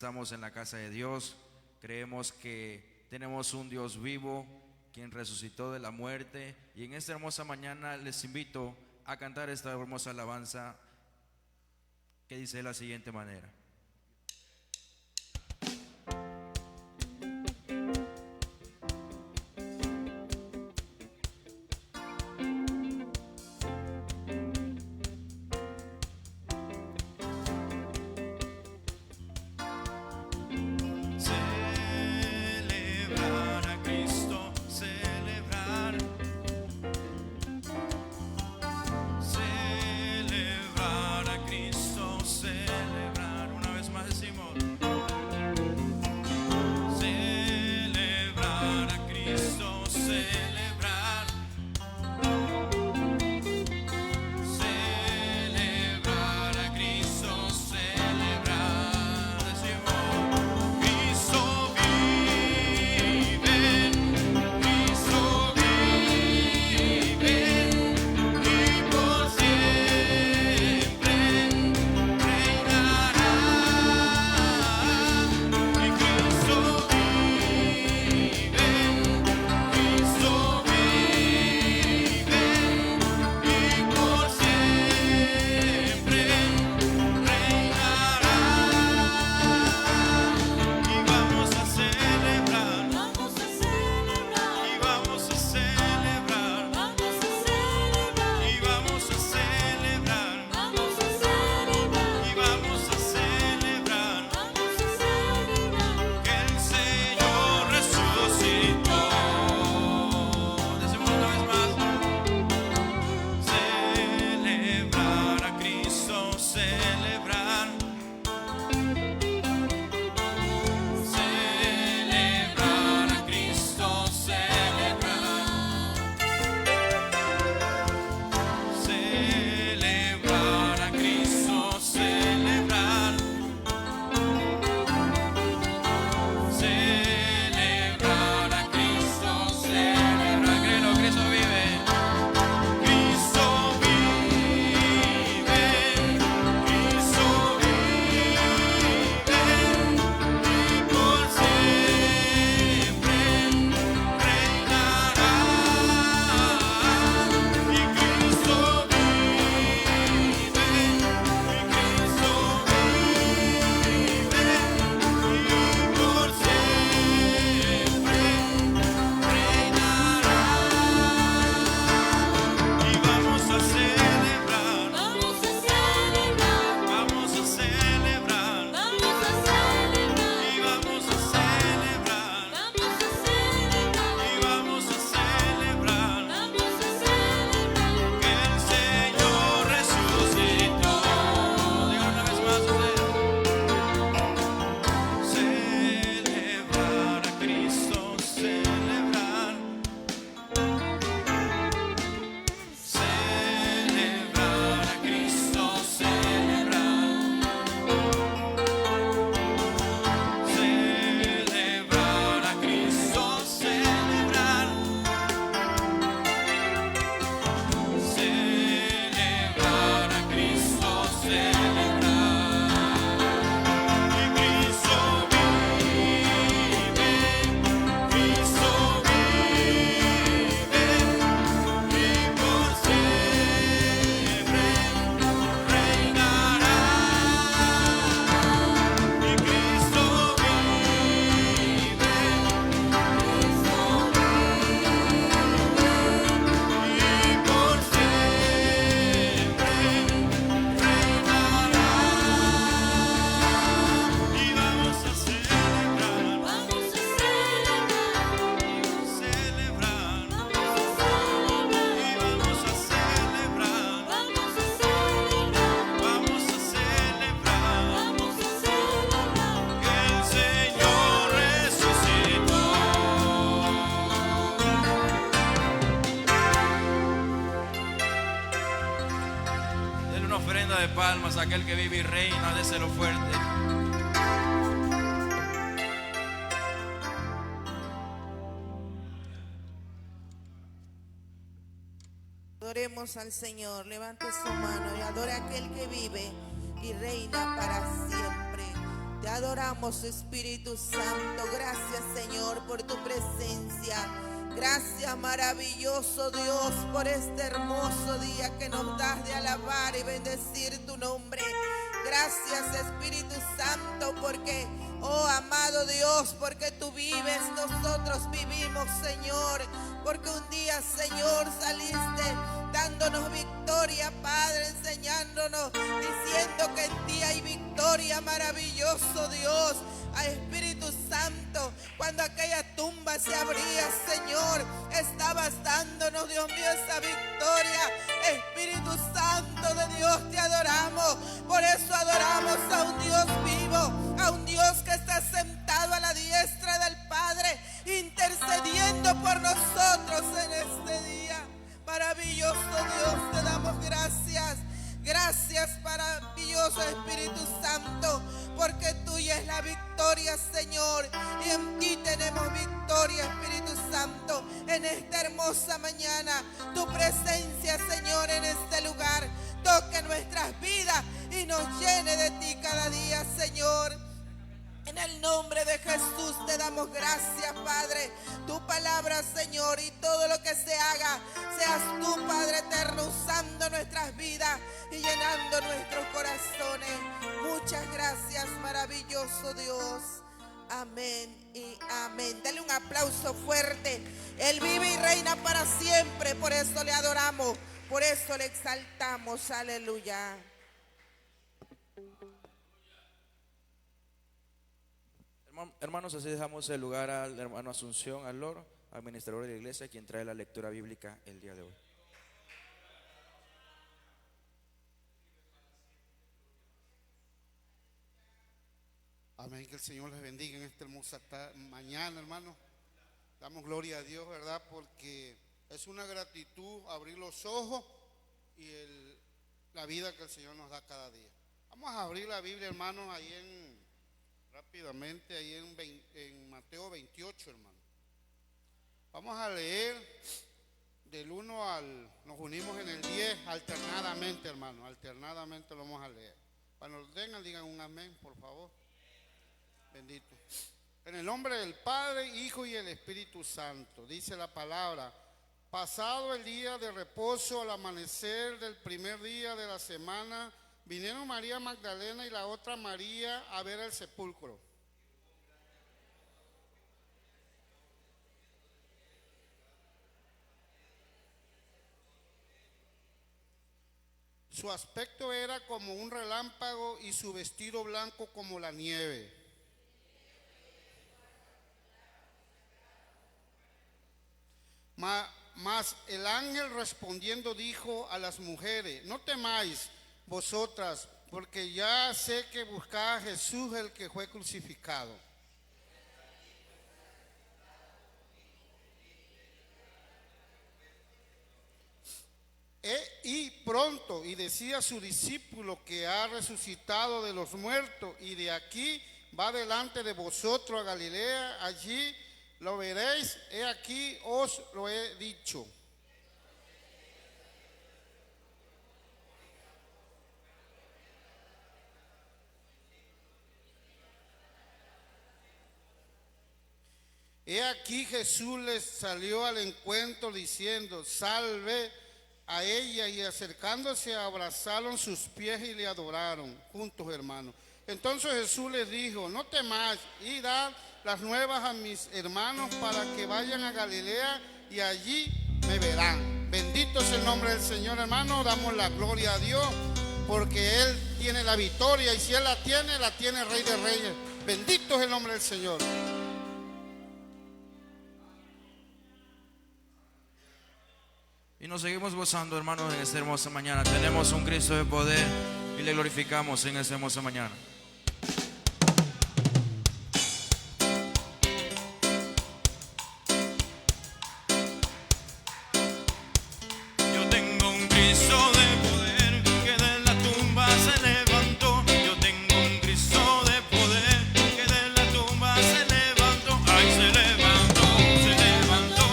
Estamos en la casa de Dios, creemos que tenemos un Dios vivo, quien resucitó de la muerte, y en esta hermosa mañana les invito a cantar esta hermosa alabanza que dice de la siguiente manera. De palmas a aquel que vive y reina, déselo fuerte. Adoremos al Señor, levante su mano y adore a aquel que vive y reina para siempre. Te adoramos, Espíritu Santo. Gracias, Señor, por tu presencia. Gracias, maravilloso Dios, por este hermoso día que nos das de alabar y bendecir tu nombre. Gracias, Espíritu Santo, porque, oh amado Dios, porque tú vives, nosotros vivimos, Señor. Porque un día, Señor, saliste dándonos victoria, Padre, enseñándonos, diciendo que en ti hay victoria, maravilloso Dios. A Espíritu Santo, cuando aquella tumba se abría, Señor, estabas dándonos, Dios mío, esa victoria. Espíritu Santo de Dios, te adoramos. Por eso adoramos a un Dios vivo, a un Dios que está sentado a la diestra del Padre, intercediendo por nosotros en este día. Maravilloso Dios, te damos gracias. Gracias, maravilloso Espíritu Santo, porque tuya es la victoria, Señor, y en ti tenemos victoria, Espíritu Santo, en esta hermosa mañana. Tu presencia, Señor, en este lugar toque nuestras vidas y nos llene de ti cada día, Señor. En el nombre de Jesús te damos gracias, Padre. Tu palabra, Señor, y todo lo que se haga, seas tú, Padre eterno, usando nuestras vidas y llenando nuestros corazones. Muchas gracias, maravilloso Dios. Amén y amén. Dale un aplauso fuerte. Él vive y reina para siempre. Por eso le adoramos, por eso le exaltamos. Aleluya. Hermanos, así dejamos el lugar al hermano Asunción, al Lord, administrador de la iglesia, quien trae la lectura bíblica el día de hoy. Amén, que el Señor les bendiga en esta hermosa mañana, hermano. Damos gloria a Dios, ¿verdad? Porque es una gratitud abrir los ojos y la vida que el Señor nos da cada día. Vamos a abrir la Biblia, hermano, rápidamente, ahí en Mateo 28, hermano. Vamos a leer del 1 nos unimos en el 10 alternadamente, hermano, alternadamente lo vamos a leer. Cuando lo tengan, digan un amén, por favor. Bendito. En el nombre del Padre, Hijo y el Espíritu Santo, dice la palabra: pasado el día de reposo, al amanecer del primer día de la semana, vinieron María Magdalena y la otra María a ver el sepulcro. Su aspecto era como un relámpago y su vestido blanco como la nieve. Mas el ángel respondiendo dijo a las mujeres: no temáis vosotras, porque ya sé que buscáis a Jesús, el que fue crucificado. Y pronto, y decía a su discípulo que ha resucitado de los muertos, y de aquí va delante de vosotros a Galilea, allí lo veréis, he aquí os lo he dicho. He aquí Jesús les salió al encuentro diciendo: salve. A ella, y acercándose abrazaron sus pies y le adoraron juntos, hermanos. Entonces Jesús les dijo: no temáis, y dad las nuevas a mis hermanos para que vayan a Galilea y allí me verán. Bendito es el nombre del Señor, hermano. Damos la gloria a Dios porque Él tiene la victoria, y si Él la tiene el Rey de Reyes. Bendito es el nombre del Señor. Y nos seguimos gozando, hermanos, en esta hermosa mañana. Tenemos un Cristo de poder y le glorificamos en esta hermosa mañana. Yo tengo un Cristo de poder que de la tumba se levantó. Yo tengo un Cristo de poder que de la tumba se levantó. Ay, se levantó, se levantó.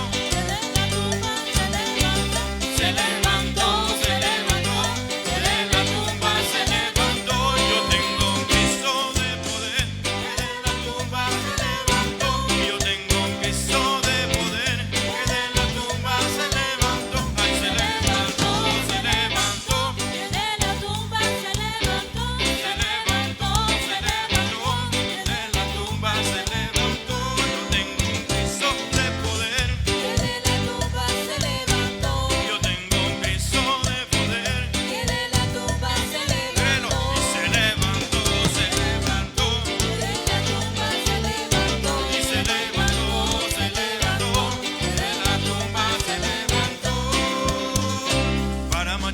Se levantó, se levantó, de la tumba se levantó. Yo tengo un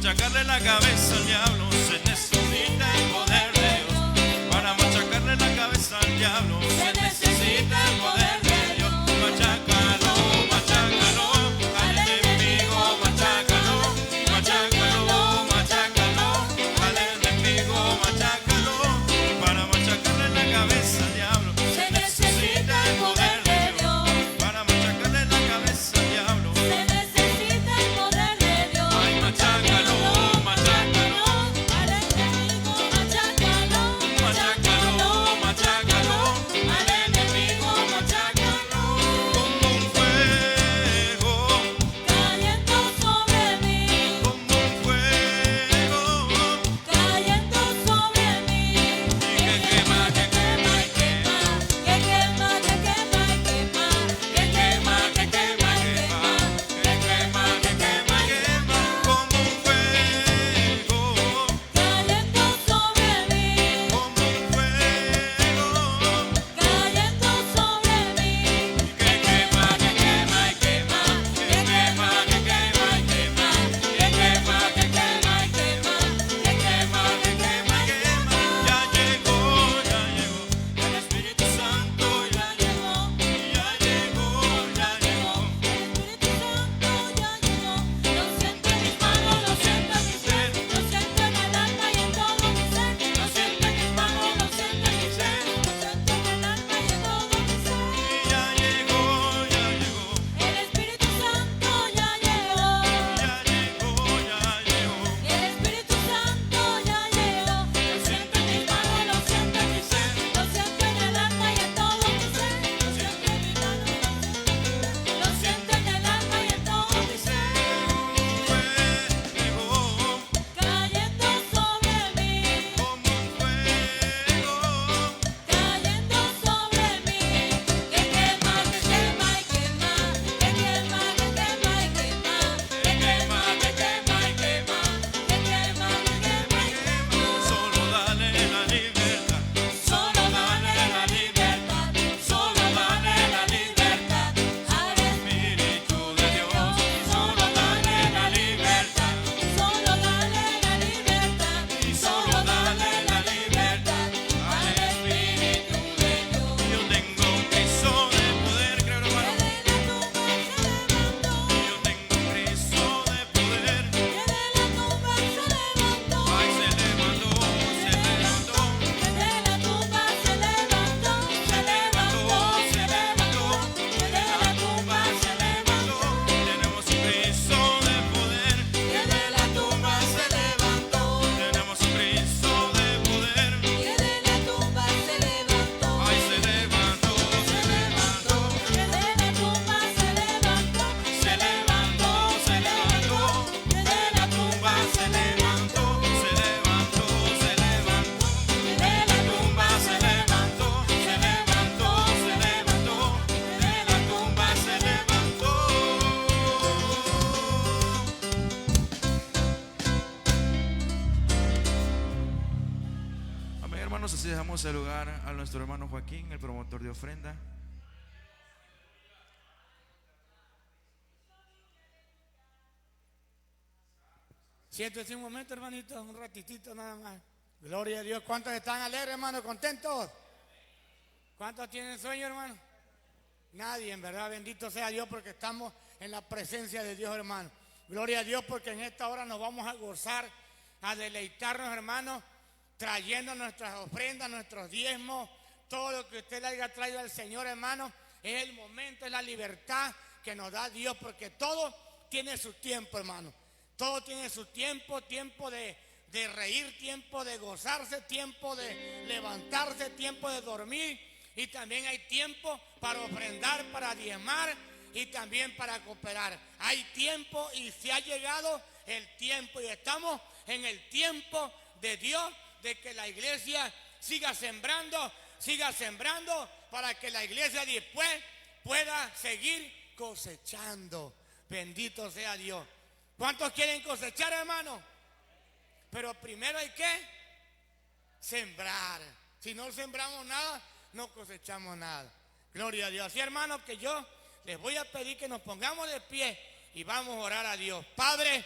machacarle la cabeza al diablo se necesita el poder de Dios. Para machacarle la cabeza al diablo se necesita el poder de Dios. Machácalo, machácalo, al enemigo, machácalo, machácalo, machácalo, al enemigo, machácalo. Para machacarle la cabeza al diablo se necesita el poder de Dios. Para machacarle la cabeza al diablo Se necesita el poder de Dios. ay, machácalo, machácalo, Al enemigo, machácalo, machácalo, machácalo, al enemigo, machácalo, como un fuego, cayendo sobre mí, como un fuego, cayendo sobre mí. y que quema, que quema, y quema, Que quema, que quema y quema, que quema, que quema y quema, que quema, que quema, quema, como un fuego, cayendo sobre mí, como un fuego, cayendo sobre mí. que quema, que quema, y quema, que quema, que quema, y quema, que quema, que quema, y quema, que quema, que quema, y quema. Ya llegó, el Espíritu Santo ya llegó, ya llegó, ya llegó. El Espíritu Santo ya llegó. Lo siento en mis manos, lo siento en mi ser, lo siento en el alma y en todo mi ser. Lo siento en mis manos, lo siento en mi ser, lo siento en el alma y en todo mi ser. Ya llegó, ya llegó, El Espíritu Santo ya llegó. ya llegó, ya llegó. El Espíritu Santo ya llegó. Lo siento en mis manos, lo siento en mi ser, lo siento en el alma y en todo mi ser. Lo siento en mis manos, lo siento en el alma y en todo mi ser. Fuego, Cayendo sobre mí, como un fuego, cayendo sobre mí, que quema, que quema y quema, que quema, que quema y quema, que quema, que quema y quema, que quema, que quema y quema. solo dale la libertad, Solo dale la libertad, solo dale la libertad al Espíritu de Dios, Solo dale la libertad, solo dale la libertad, solo dale la libertad al Espíritu de Dios. yo tengo un Cristo de poder, creo hermano, Que de la tumba se levantó, yo tengo un Cristo de poder, que de la tumba se levantó, ay se levantó, se levantó, que de la tumba se levantó, se levantó, se levantó, que de la tumba se levantó. tenemos un Cristo de poder, Que de la tumba se levantó, tenemos un Cristo de poder, que de la tumba se levantó, ay se levantó, se levantó, que de la tumba se levantó, se levantó, se levantó, que de la tumba se levantó, se levantó, se levantó, que de la tumba se levantó, se levantó, se levantó, de la tumba se levantó. Amén, hermanos, así dejamos el lugar a nuestro hermano Joaquín, el promotor de ofrenda. Siéntese un momento, hermanito, un ratitito nada más. Gloria a Dios. ¿Cuántos están alegres, hermano? ¿Contentos? ¿Cuántos tienen sueño, hermano? Nadie, en verdad. Bendito sea Dios porque estamos en la presencia de Dios, hermano. Gloria a Dios porque en esta hora nos vamos a gozar, a deleitarnos, hermanos, trayendo nuestras ofrendas, nuestros diezmos, todo lo que usted le haya traído al Señor, hermano. Es el momento, es la libertad que nos da Dios porque todo tiene su tiempo, hermano. Todo tiene su tiempo, tiempo de reír, tiempo de gozarse, tiempo de levantarse, tiempo de dormir. Y también hay tiempo para ofrendar, para diezmar y también para cooperar. Hay tiempo y se ha llegado el tiempo y estamos en el tiempo de Dios, de que la iglesia siga sembrando para que la iglesia después pueda seguir cosechando. Bendito sea Dios. ¿Cuántos quieren cosechar, hermano? Pero primero hay que sembrar. Si no sembramos nada, no cosechamos nada. Gloria a Dios. Así, hermanos, que yo les voy a pedir que nos pongamos de pie y vamos a orar a Dios. Padre,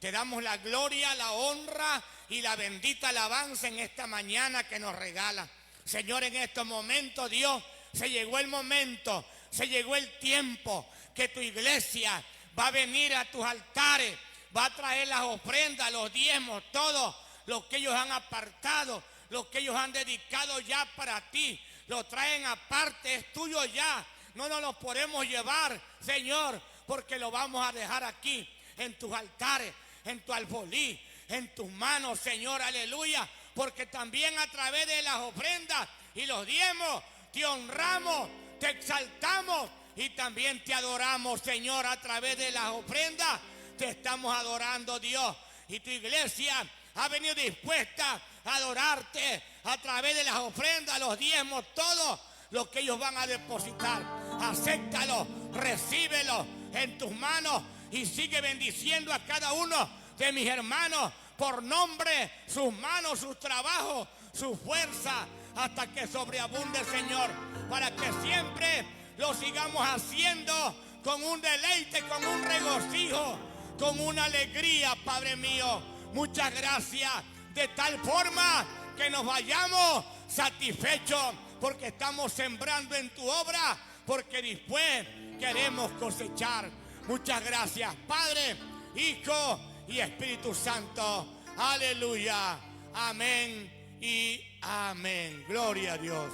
Te damos la gloria, la honra y la bendita alabanza en esta mañana que nos regala. Señor, en estos momentos, Dios, se llegó el momento, se llegó el tiempo que tu iglesia va a venir a tus altares, va a traer las ofrendas, los diezmos, todo lo que ellos han apartado, lo que ellos han dedicado ya para ti. Lo traen aparte, es tuyo ya. No nos lo podemos llevar, Señor, porque lo vamos a dejar aquí, en tus altares, en tu alfolí, en tus manos, Señor, aleluya. Porque también a través de las ofrendas y los diezmos te honramos, te exaltamos y también te adoramos, Señor. A través de las ofrendas te estamos adorando, Dios. Y tu iglesia ha venido dispuesta a adorarte a través de las ofrendas, los diezmos, todo lo que ellos van a depositar. Acéptalo, recíbelo en tus manos y sigue bendiciendo a cada uno de mis hermanos por nombre, sus manos, sus trabajos, su fuerza, hasta que sobreabunde, Señor, para que siempre lo sigamos haciendo con un deleite, con un regocijo, con una alegría, Padre mío. Muchas gracias, de tal forma que nos vayamos satisfechos porque estamos sembrando en tu obra, porque después queremos cosechar. Muchas gracias, Padre, Hijo y Espíritu Santo. Aleluya. Amén y amén. Gloria a Dios.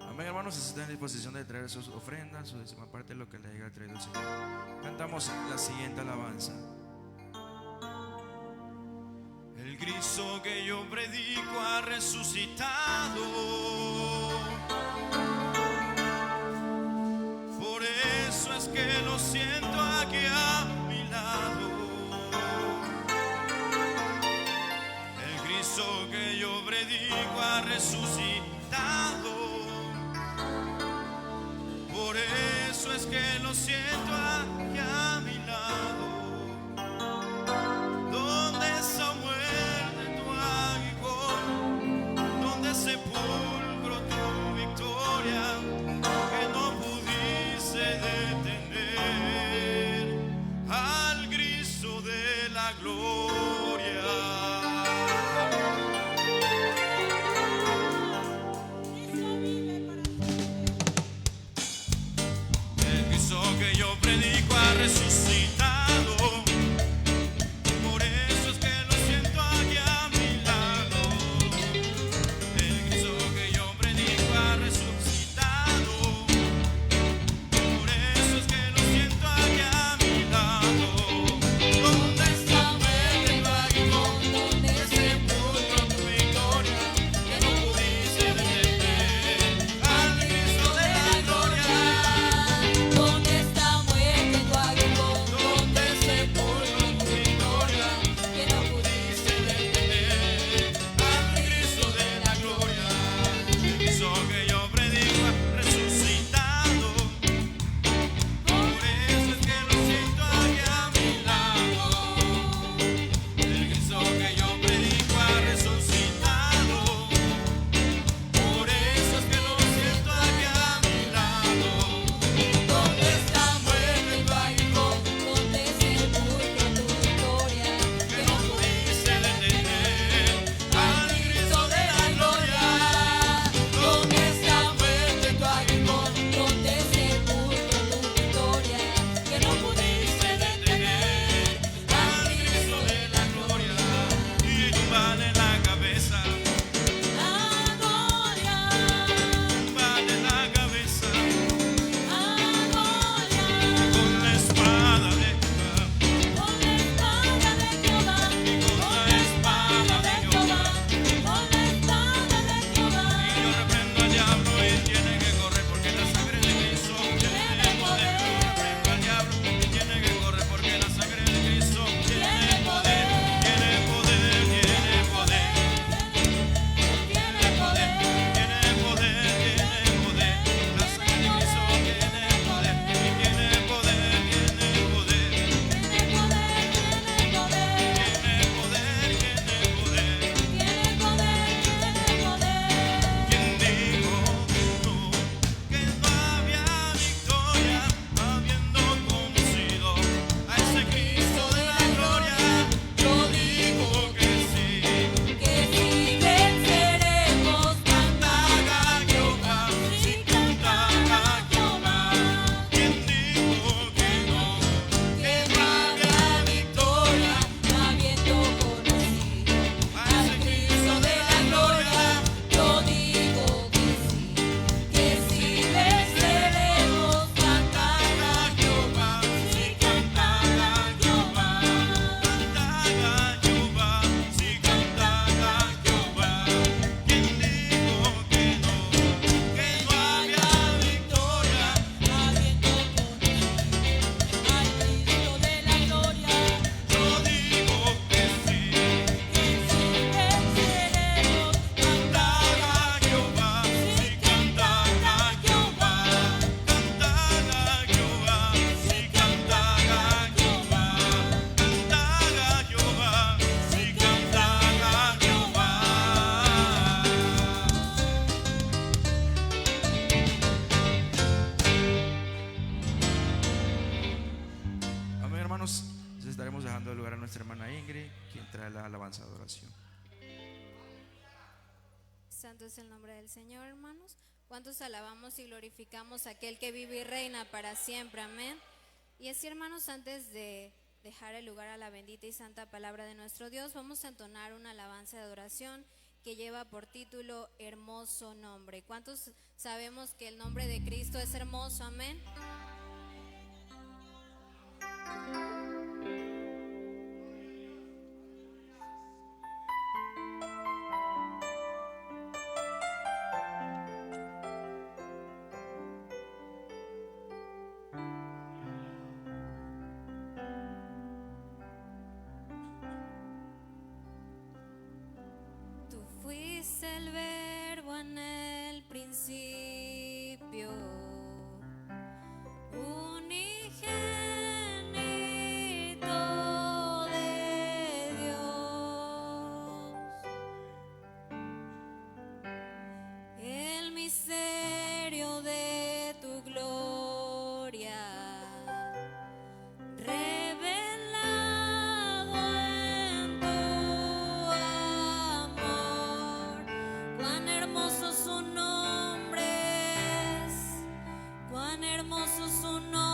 Amén, hermanos, si están en disposición de traer sus ofrendas, su décima parte de lo que le haya traído el Señor. Cantamos la siguiente alabanza. El Cristo que yo predico ha resucitado. Por eso es que lo siento aquí a mi lado. El Cristo que yo predico ha resucitado. Por eso es que lo siento aquí a mi lado. Donde esa muerte tu aguijón, donde sepulcro tu victoria, que no pudiste detener al Cristo de la gloria. El Cristo que yo predico ha resucitado. Por eso es que lo siento aquí a mi lado. El Cristo que yo predico ha resucitado. Por eso es que lo siento aquí a mi lado. Donde está muerte lugar a nuestra hermana Ingrid, quien trae la alabanza de adoración. Santo es el nombre del Señor, hermanos. ¿Cuántos alabamos y glorificamos a aquel que vive y reina para siempre? Amén. Y así, hermanos, antes de dejar el lugar a la bendita y santa palabra de nuestro Dios, vamos a entonar una alabanza de adoración que lleva por título Hermoso Nombre. ¿Cuántos sabemos que el nombre de Cristo es hermoso? Amén. Tú fuiste el verbo en el principio, unigénito de Dios. El misterio de tu gloria revelado en tu amor. Cuán hermoso su nombre es, cuán hermoso su nombre.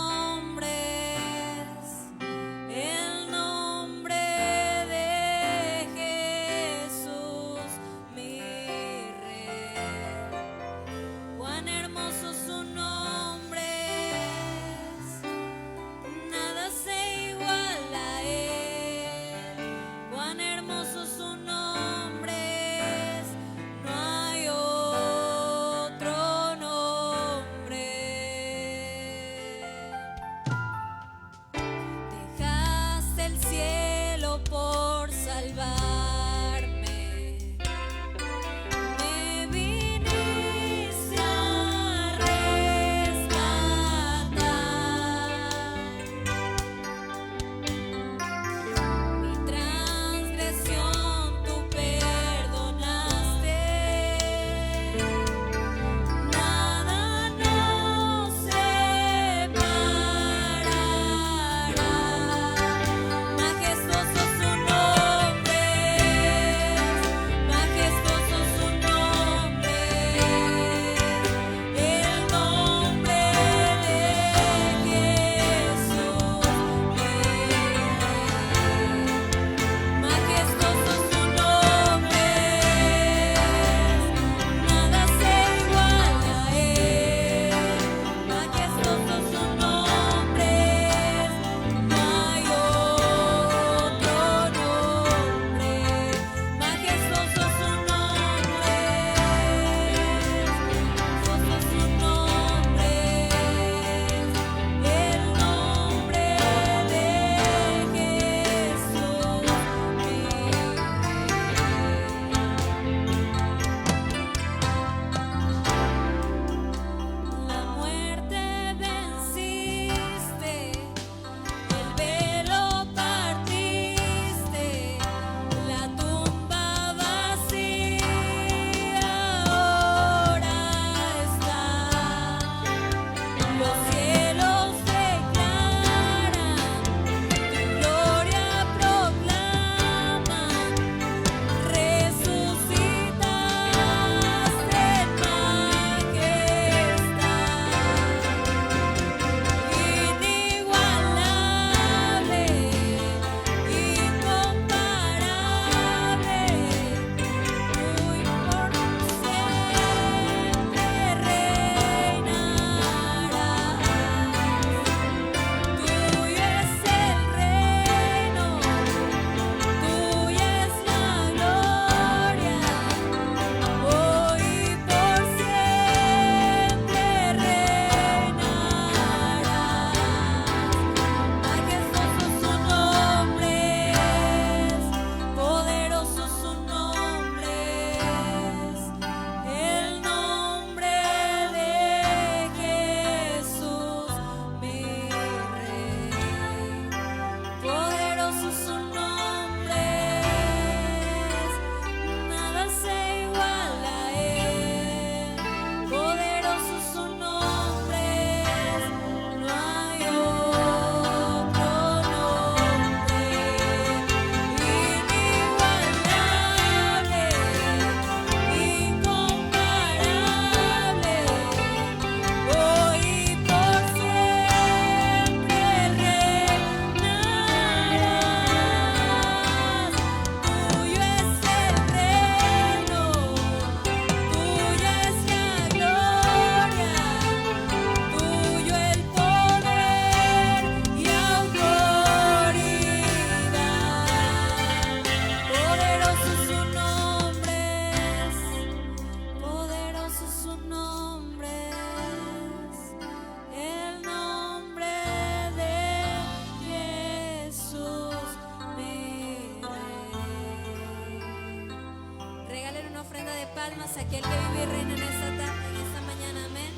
almas a aquel que vive y reina en esta tarde, en esta mañana, amén.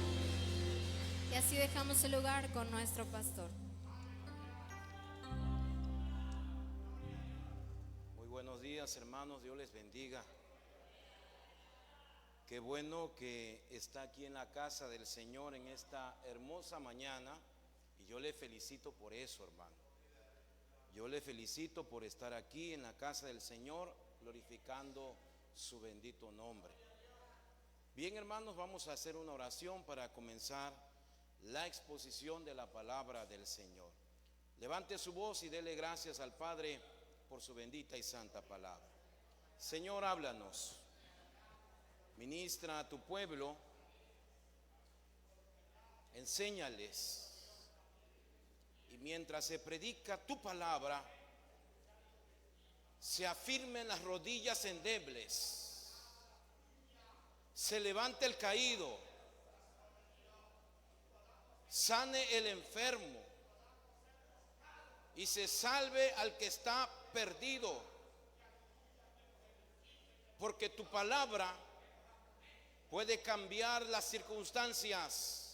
Y así dejamos el lugar con nuestro pastor. Muy buenos días, hermanos, Dios les bendiga. Qué bueno que está aquí en la casa del Señor en esta hermosa mañana, y yo le felicito por eso, hermano. Yo le felicito por estar aquí en la casa del Señor, glorificando su bendito nombre. Bien, hermanos, vamos a hacer una oración para comenzar la exposición de la palabra del Señor. Levante su voz y dele gracias al Padre por su bendita y santa palabra. Señor, háblanos. Ministra a tu pueblo, enséñales, y mientras se predica tu palabra, se afirmen las rodillas endebles, se levante el caído, sane el enfermo y se salve al que está perdido, porque tu palabra puede cambiar las circunstancias.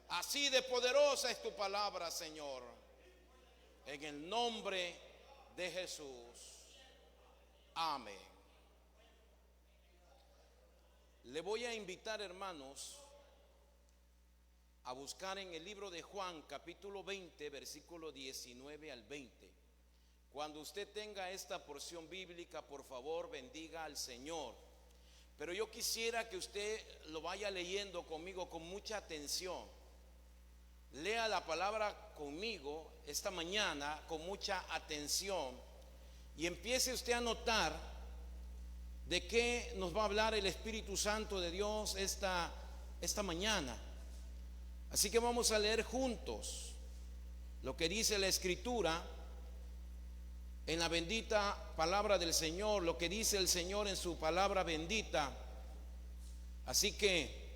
Así de poderosa es tu palabra, Señor. En el nombre de Jesús. Amén. Le voy a invitar, hermanos, a buscar en el libro de Juan, capítulo 20, versículo 19 al 20. Cuando usted tenga esta porción bíblica, por favor, bendiga al Señor. Pero yo quisiera que usted lo vaya leyendo conmigo con mucha atención. Lea la palabra conmigo esta mañana con mucha atención y empiece usted a notar de qué nos va a hablar el Espíritu Santo de Dios esta mañana. Así que vamos a leer juntos lo que dice la Escritura en la bendita palabra del Señor, lo que dice el Señor en su palabra bendita. Así que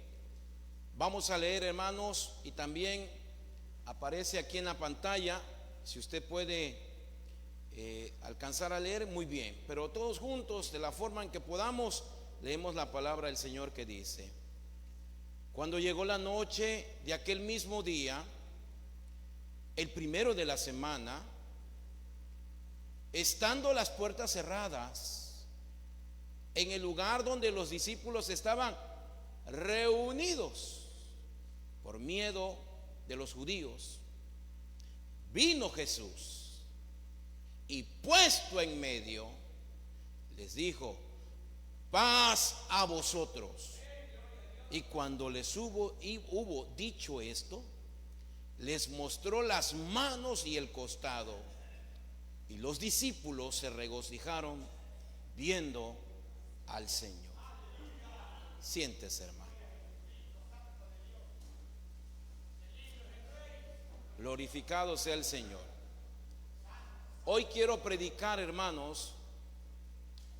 vamos a leer, hermanos, y también aparece aquí en la pantalla, si usted puede alcanzar a leer, muy bien, pero todos juntos, de la forma en que podamos, leemos la palabra del Señor que dice: cuando llegó la noche de aquel mismo día, el primero de la semana, estando las puertas cerradas en el lugar donde los discípulos estaban reunidos por miedo de los judíos, vino Jesús y puesto en medio les dijo: paz a vosotros. Y cuando les hubo dicho esto, les mostró las manos y el costado. Y los discípulos se regocijaron viendo al Señor. Siéntese, hermano. Glorificado sea el Señor. Hoy quiero predicar, hermanos,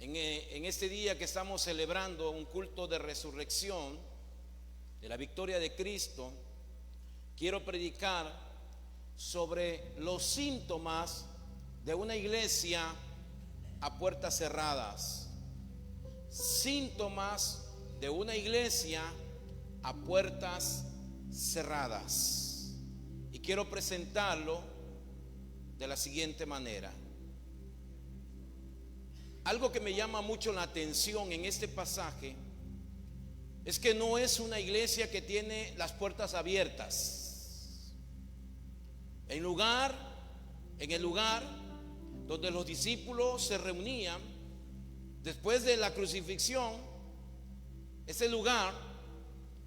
en este día que estamos celebrando un culto de resurrección, de la victoria de Cristo. Quiero predicar sobre los síntomas de una iglesia a puertas cerradas. Síntomas de una iglesia a puertas cerradas. Y quiero presentarlo de la siguiente manera. Algo que me llama mucho la atención en este pasaje es que no es una iglesia que tiene las puertas abiertas. En el lugar donde los discípulos se reunían después de la crucifixión, ese lugar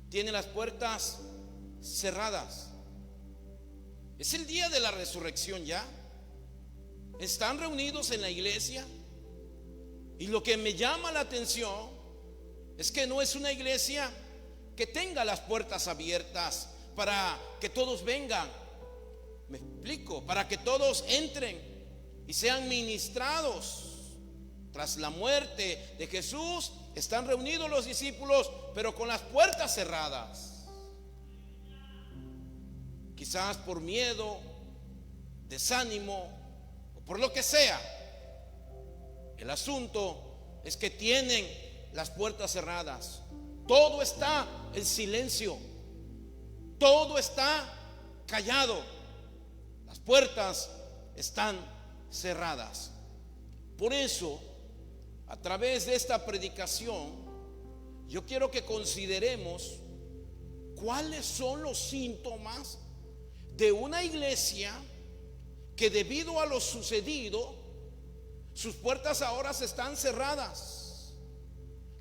tiene las puertas cerradas. Es el día de la resurrección ya. Están reunidos en la iglesia. Y lo que me llama la atención es que no es una iglesia que tenga las puertas abiertas para que todos vengan. Me explico, para que todos entren y sean ministrados. Tras la muerte de Jesús, están reunidos los discípulos, pero con las puertas cerradas. Quizás por miedo, desánimo o por lo que sea. El asunto es que tienen las puertas cerradas. Todo está en silencio. Todo está callado. Las puertas están cerradas. Por eso, a través de esta predicación, yo quiero que consideremos cuáles son los síntomas de una iglesia que debido a lo sucedido, sus puertas ahora se están cerradas.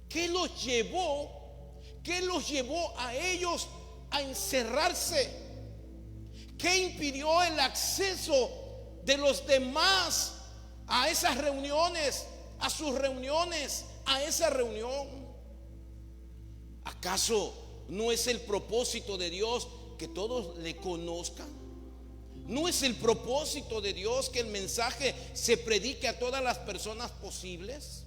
¿Qué los llevó a ellos a encerrarse? ¿Qué impidió el acceso de los demás a esas reuniones, a sus reuniones, a esa reunión? ¿Acaso no es el propósito de Dios que todos le conozcan? ¿No es el propósito de Dios que el mensaje se predique a todas las personas posibles?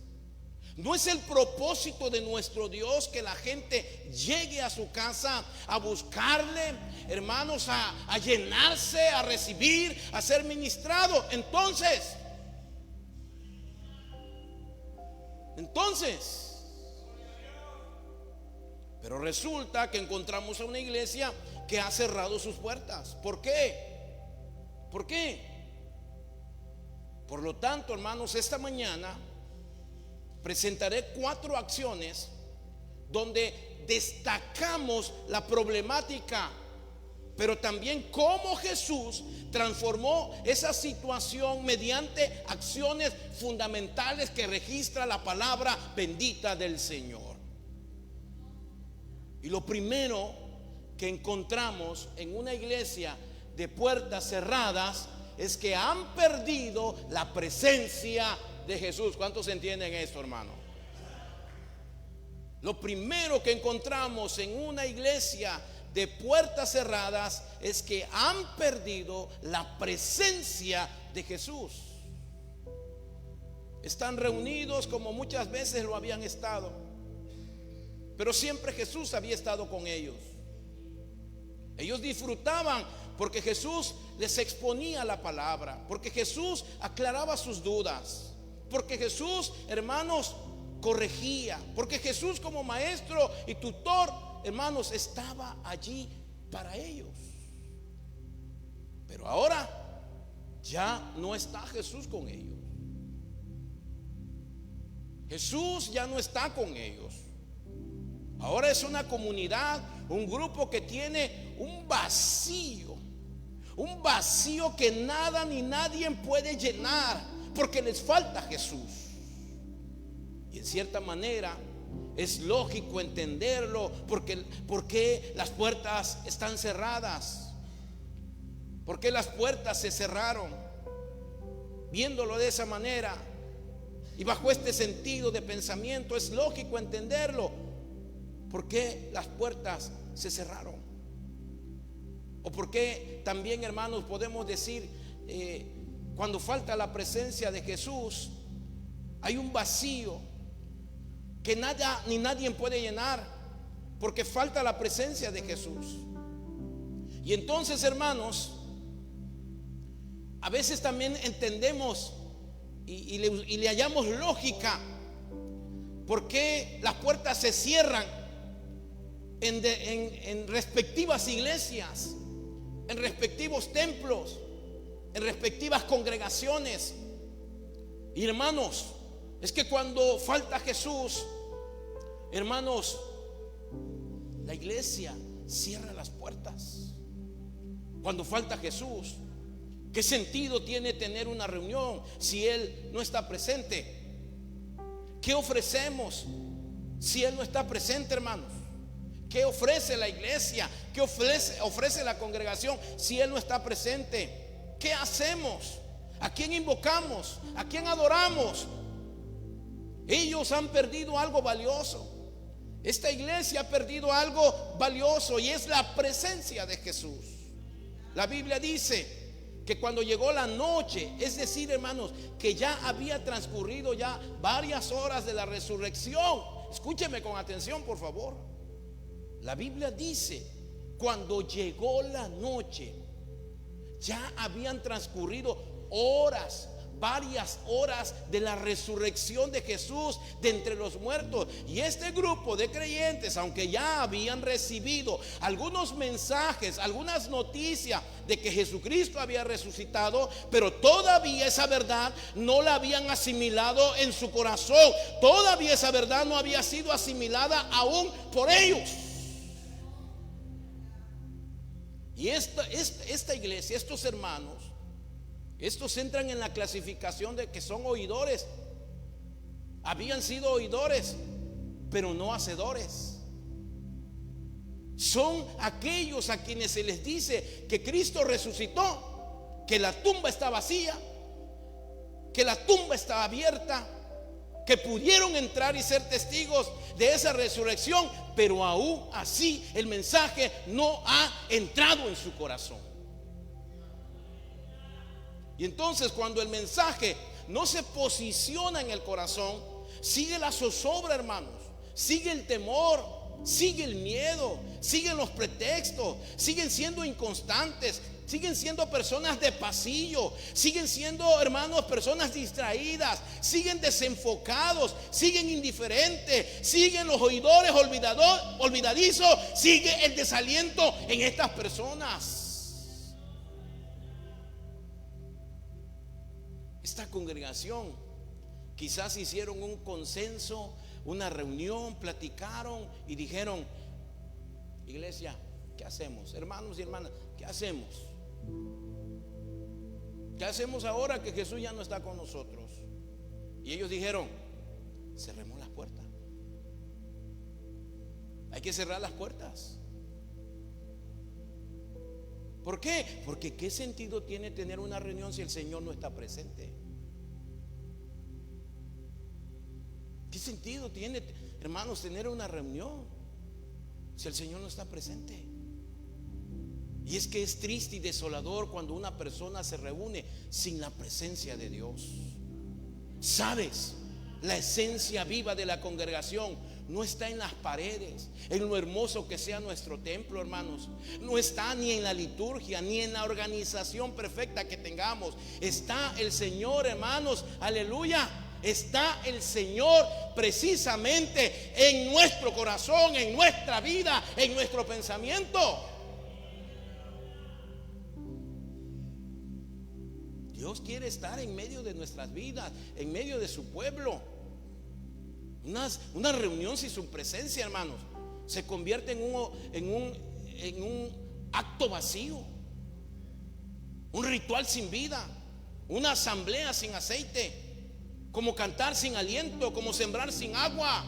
¿No es el propósito de nuestro Dios que la gente llegue a su casa a buscarle, hermanos, a llenarse, a recibir, a ser ministrado? Entonces, pero resulta que encontramos a una iglesia que ha cerrado sus puertas. ¿Por qué? ¿Por qué? Por lo tanto, hermanos, esta mañana presentaré 4 acciones donde destacamos la problemática, pero también cómo Jesús transformó esa situación mediante acciones fundamentales que registra la palabra bendita del Señor. Y lo primero que encontramos en una iglesia de puertas cerradas es que han perdido la presencia de Jesús. ¿Cuántos entienden esto, hermano? Lo primero que encontramos en una iglesia de puertas cerradas es que han perdido la presencia de Jesús. Están reunidos como muchas veces lo habían estado, pero siempre Jesús había estado con ellos. Ellos disfrutaban porque Jesús les exponía la palabra, porque Jesús aclaraba sus dudas, porque Jesús, hermanos, corregía, porque Jesús como maestro y tutor, hermanos, estaba allí para ellos. Pero ahora ya no está Jesús con ellos. Jesús ya no está con ellos. Ahora es una comunidad, un grupo que tiene un vacío que nada ni nadie puede llenar, porque les falta Jesús. Y en cierta manera es lógico entenderlo, porque las puertas están cerradas, porque las puertas se cerraron. Viéndolo de esa manera y bajo este sentido de pensamiento, es lógico entenderlo, porque las puertas se cerraron. O porque también, hermanos, podemos decir, cuando falta la presencia de Jesús, hay un vacío que nada ni nadie puede llenar, porque falta la presencia de Jesús. Y entonces, hermanos, a veces también entendemos y le hallamos lógica por qué las puertas se cierran en respectivas iglesias, en respectivos templos, en respectivas congregaciones. Y hermanos, es que cuando falta Jesús, hermanos, la iglesia cierra las puertas. Cuando falta Jesús, ¿qué sentido tiene tener una reunión si Él no está presente? ¿Qué ofrecemos si Él no está presente, hermanos? ¿Qué ofrece la iglesia? ¿Qué ofrece la congregación si Él no está presente? ¿Qué hacemos? ¿A quién invocamos? ¿A quién adoramos? Ellos han perdido algo valioso. Esta iglesia ha perdido algo valioso, y es la presencia de Jesús. La Biblia dice que cuando llegó la noche, es decir, hermanos, que ya había transcurrido ya varias horas de la resurrección. Escúcheme con atención, por favor. La Biblia dice, cuando llegó la noche, ya habían transcurrido horas, varias horas de la resurrección de Jesús de entre los muertos. Y este grupo de creyentes, aunque ya habían recibido algunos mensajes, algunas noticias de que Jesucristo había resucitado, pero todavía esa verdad no la habían asimilado en su corazón. Todavía esa verdad no había sido asimilada aún por ellos. Y esta iglesia, estos hermanos, estos entran en la clasificación de que son oidores. Habían sido oidores, pero no hacedores. Son aquellos a quienes se les dice que Cristo resucitó, que la tumba está vacía, que la tumba está abierta, que pudieron entrar y ser testigos de esa resurrección, pero aún así el mensaje no ha entrado en su corazón. Y entonces, cuando el mensaje no se posiciona en el corazón, sigue la zozobra, hermanos, sigue el temor, sigue el miedo, siguen los pretextos, siguen siendo inconstantes, siguen siendo personas de pasillo, siguen siendo, hermanos, personas distraídas, siguen desenfocados, siguen indiferentes, siguen los oidores olvidadizos, sigue el desaliento en estas personas. Esta congregación quizás hicieron un consenso, una reunión, platicaron y dijeron: iglesia, ¿qué hacemos? Hermanos y hermanas, ¿qué hacemos? ¿Qué hacemos ahora que Jesús ya no está con nosotros? Y ellos dijeron: cerremos las puertas. Hay que cerrar las puertas. ¿Por qué? Porque ¿qué sentido tiene tener una reunión si el Señor no está presente? ¿Qué sentido tiene, hermanos, tener una reunión si el Señor no está presente? Y es que es triste y desolador cuando una persona se reúne sin la presencia de Dios. ¿Sabes? La esencia viva de la congregación no está en las paredes, en lo hermoso que sea nuestro templo, hermanos. No está ni en la liturgia, ni en la organización perfecta que tengamos. Está el Señor, hermanos, aleluya. Está el Señor precisamente en nuestro corazón, en nuestra vida, en nuestro pensamiento. Dios quiere estar en medio de nuestras vidas, en medio de su pueblo. Una reunión sin su presencia, hermanos, se convierte en un acto vacío, un ritual sin vida, una asamblea sin aceite, como cantar sin aliento, como sembrar sin agua.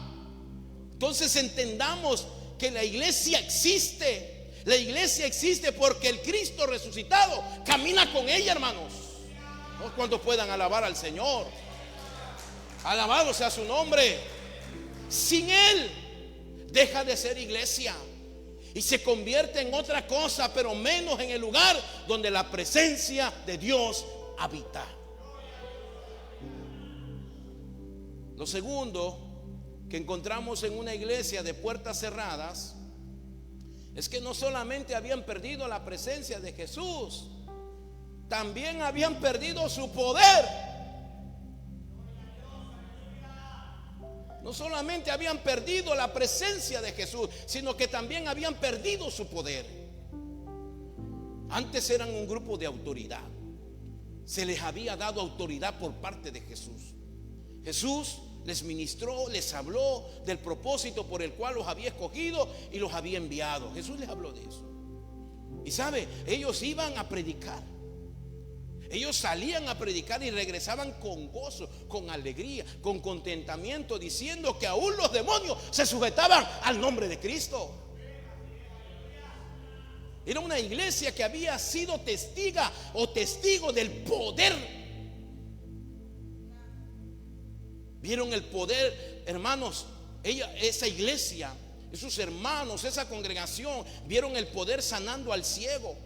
Entonces entendamos que la iglesia existe. La iglesia existe porque el Cristo resucitado camina con ella, hermanos. ¿No? Cuando puedan alabar al Señor. Alabado sea su nombre. Sin Él deja de ser iglesia y se convierte en otra cosa, pero menos en el lugar donde la presencia de Dios habita. Lo segundo que encontramos en una iglesia de puertas cerradas es que no solamente habían perdido la presencia de Jesús, también habían perdido su poder. No solamente habían perdido la presencia de Jesús, sino que también habían perdido su poder. Antes eran un grupo de autoridad. Se les había dado autoridad por parte de Jesús. Jesús les ministró, les habló del propósito por el cual los había escogido y los había enviado. Jesús les habló de eso. Y sabe, ellos iban a predicar. Ellos salían a predicar y regresaban con gozo, con alegría, con contentamiento, diciendo que aún los demonios se sujetaban al nombre de Cristo. Era una iglesia que había sido testiga o testigo del poder. Vieron el poder, hermanos. Esa iglesia, esos hermanos, esa congregación, vieron el poder sanando al ciego.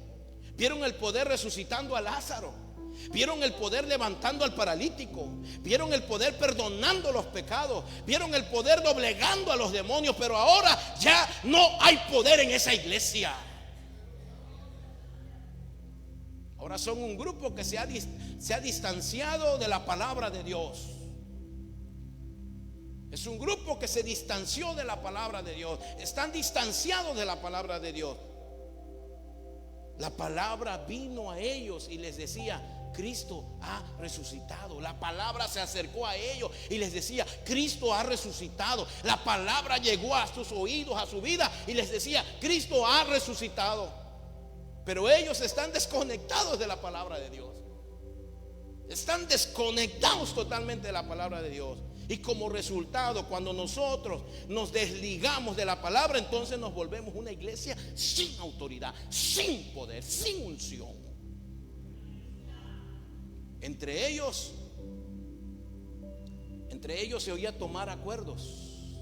Vieron el poder resucitando a Lázaro. Vieron el poder levantando al paralítico. Vieron el poder perdonando los pecados. Vieron el poder doblegando a los demonios. Pero ahora ya no hay poder en esa iglesia. Ahora son un grupo que se ha distanciado de la palabra de Dios. Es un grupo que se distanció de la palabra de Dios. Están distanciados de la palabra de Dios. La palabra vino a ellos y les decía: Cristo ha resucitado. La palabra se acercó a ellos y les decía: Cristo ha resucitado. La palabra llegó a sus oídos, a su vida, y les decía: Cristo ha resucitado. Pero ellos están desconectados de la palabra de Dios. Están desconectados totalmente de la palabra de Dios. Y como resultado, cuando nosotros nos desligamos de la palabra, entonces nos volvemos una iglesia sin autoridad, sin poder, sin unción. Entre ellos se oía tomar acuerdos.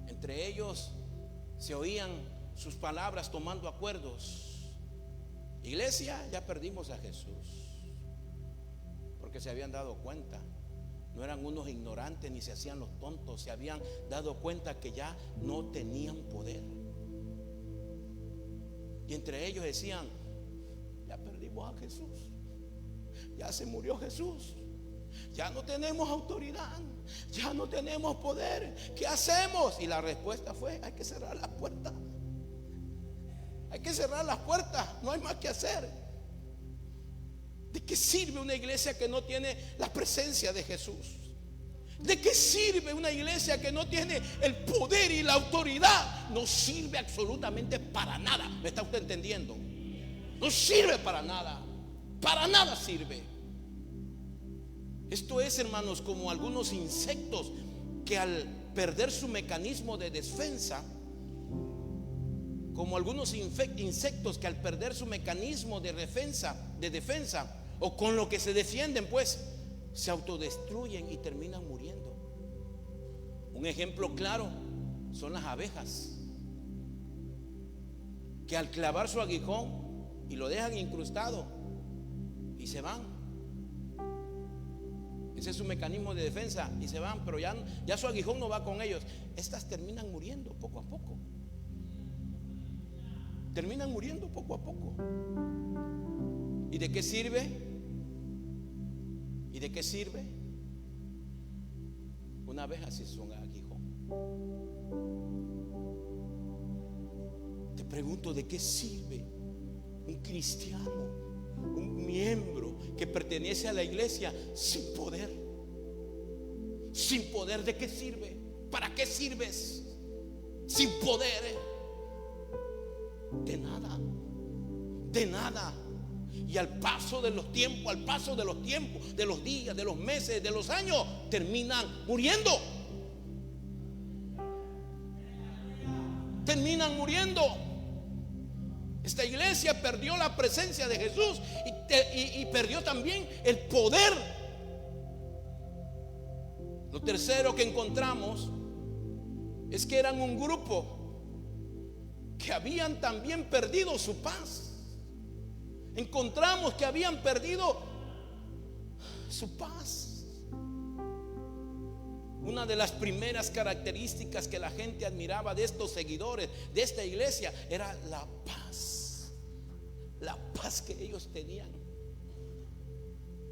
Entre ellos se oían sus palabras tomando acuerdos. Iglesia, ya perdimos a Jesús, porque se habían dado cuenta. No eran unos ignorantes ni se hacían los tontos. Se habían dado cuenta que ya no tenían poder. Y entre ellos decían: ya perdimos a Jesús, ya se murió Jesús, ya no tenemos autoridad, ya no tenemos poder. ¿Qué hacemos? Y la respuesta fue: hay que cerrar las puertas. Hay que cerrar las puertas, no hay más que hacer. ¿De qué sirve una iglesia que no tiene la presencia de Jesús? ¿De qué sirve una iglesia que no tiene el poder y la autoridad? No sirve absolutamente para nada. ¿Me está usted entendiendo? No sirve para nada. Para nada sirve. Esto es, hermanos, como algunos insectos que al perder su mecanismo de defensa, como algunos insectos que al perder su mecanismo de defensa, o con lo que se defienden, pues se autodestruyen y terminan muriendo. Un ejemplo claro son las abejas, que al clavar su aguijón y lo dejan incrustado y se van. Ese es su mecanismo de defensa y se van, pero ya su aguijón no va con ellos. Estas terminan muriendo poco a poco. Terminan muriendo poco a poco. ¿Y de qué sirve? ¿Y de qué sirve una abeja si es un aguijón? Te pregunto, ¿de qué sirve un cristiano, un miembro que pertenece a la iglesia sin poder? Sin poder, ¿de qué sirve? ¿Para qué sirves sin poder? De nada, de nada. Y al paso de los tiempos, de los días, de los meses, de los años, terminan muriendo. Terminan muriendo. Esta iglesia perdió la presencia de Jesús y perdió también el poder. Lo tercero que encontramos es que eran un grupo que habían también perdido su paz. Encontramos que habían perdido su paz. Una de las primeras características que la gente admiraba de estos seguidores de esta iglesia era la paz. La paz que ellos tenían.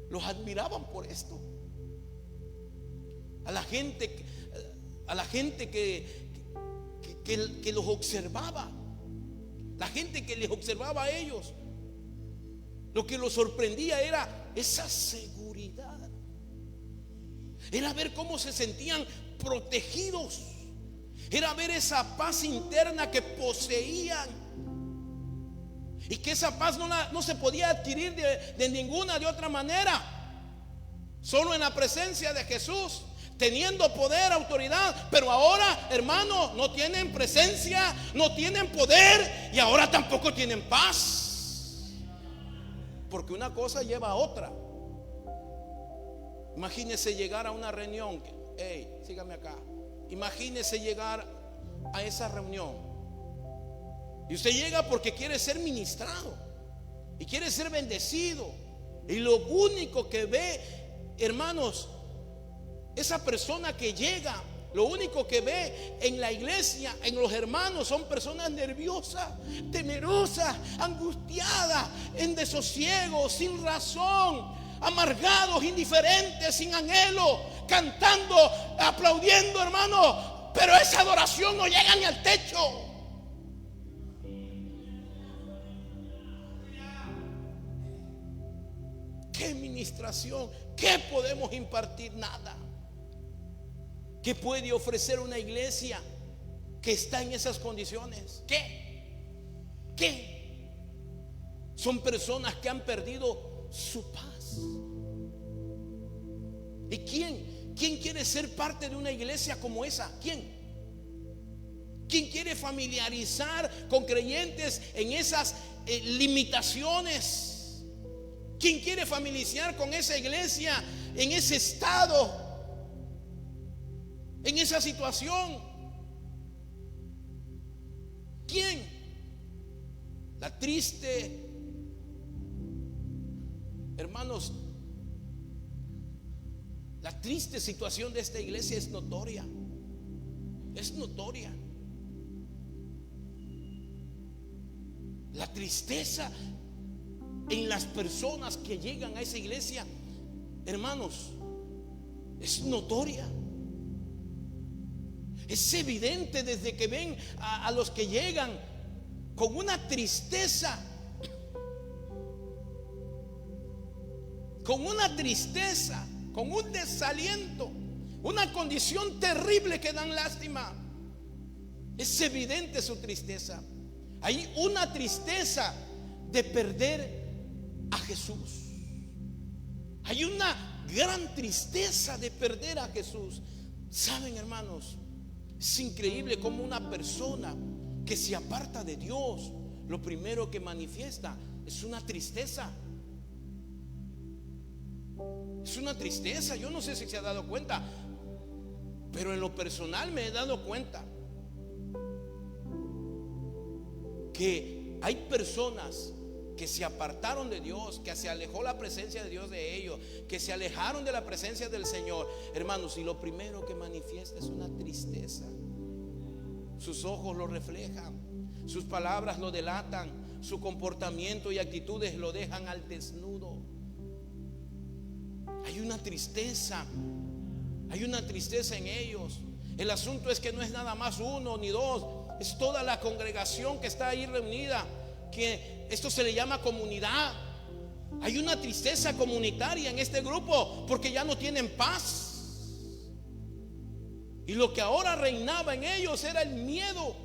Los admiraban por esto. A la gente que los observaba, la gente que les observaba a ellos, lo que los sorprendía era esa seguridad, era ver cómo se sentían protegidos, era ver esa paz interna que poseían, y que esa paz no se podía adquirir de ninguna de otra manera, solo en la presencia de Jesús, teniendo poder, autoridad. Pero ahora, hermano, no tienen presencia, no tienen poder, y ahora tampoco tienen paz. Porque una cosa lleva a otra. Imagínese llegar a una reunión. Hey, sígame acá. Imagínese llegar a esa reunión y usted llega porque quiere ser ministrado y quiere ser bendecido, y lo único que ve, hermanos, esa persona que llega lo único que ve en la iglesia, en los hermanos, son personas nerviosas, temerosas, angustiadas, en desosiego, sin razón, amargados, indiferentes, sin anhelo, cantando, aplaudiendo, hermano, pero esa adoración no llega ni al techo. ¿Qué ministración? ¿Qué podemos impartir? Nada. ¿Qué puede ofrecer una iglesia que está en esas condiciones? ¿Qué? Son personas que han perdido su paz. ¿Y quién quiere ser parte de una iglesia como esa? ¿Quién quiere familiarizar con creyentes en esas limitaciones? ¿Quién quiere familiarizar con esa iglesia en ese estado, en esa situación? ¿Quién? La triste, hermanos, la triste situación de esta iglesia es notoria. Es notoria. La tristeza en las personas que llegan a esa iglesia, hermanos, es notoria. Es evidente desde que ven a los que llegan con una tristeza, con un desaliento, una condición terrible que dan lástima. Es evidente su tristeza. Hay una tristeza de perder a Jesús. Hay una gran tristeza de perder a Jesús. Saben, hermanos, es increíble cómo una persona que se aparta de Dios, lo primero que manifiesta es una tristeza. Es una tristeza. Yo no sé si se ha dado cuenta, pero en lo personal me he dado cuenta que hay personas que se apartaron de Dios, que se alejó la presencia de Dios de ellos, que se alejaron de la presencia del Señor, hermanos, y lo primero que manifiesta es una tristeza. Sus ojos lo reflejan, sus palabras lo delatan, su comportamiento y actitudes lo dejan al desnudo. Hay una tristeza en ellos. El asunto es que no es nada más uno ni dos, es toda la congregación que está ahí reunida, que esto se le llama comunidad. Hay una tristeza comunitaria en este grupo porque ya no tienen paz. Y lo que ahora reinaba en ellos era el miedo.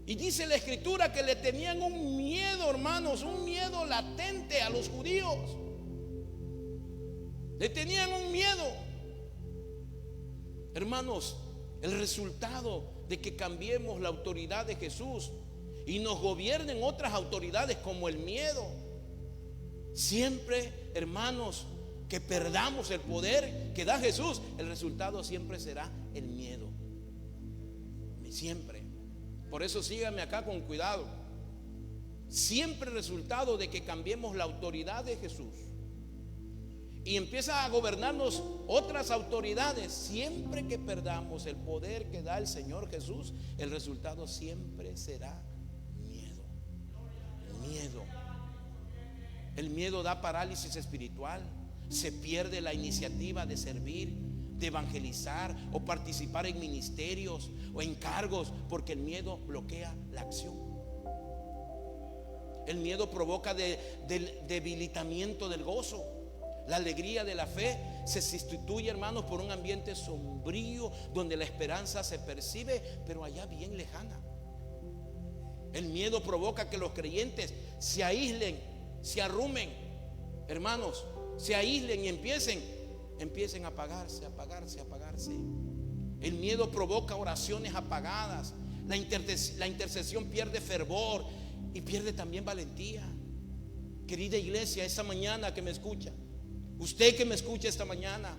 Y dice la escritura que le tenían un miedo, hermanos, un miedo latente a los judíos. Le tenían un miedo. Hermanos, el resultado de que cambiemos la autoridad de Jesús y nos gobiernen otras autoridades como el miedo, siempre, hermanos, que perdamos el poder que da Jesús, el resultado siempre será el miedo. Siempre. Por eso síganme acá con cuidado. Siempre el resultado de que cambiemos la autoridad de Jesús y empieza a gobernarnos otras autoridades, siempre que perdamos el poder que da el Señor Jesús, el resultado siempre será miedo. Miedo. El miedo da parálisis espiritual. Se pierde la iniciativa de servir, de evangelizar o participar en ministerios o en cargos, porque el miedo bloquea la acción. El miedo provoca del debilitamiento del gozo. La alegría de la fe se sustituye, hermanos, por un ambiente sombrío donde la esperanza se percibe, pero allá bien lejana. El miedo provoca que los creyentes se aíslen, se arrumen, hermanos, se aíslen y empiecen a apagarse. El miedo provoca oraciones apagadas. La intercesión pierde fervor y pierde también valentía. Querida iglesia, esta mañana que me escucha, usted que me escucha esta mañana,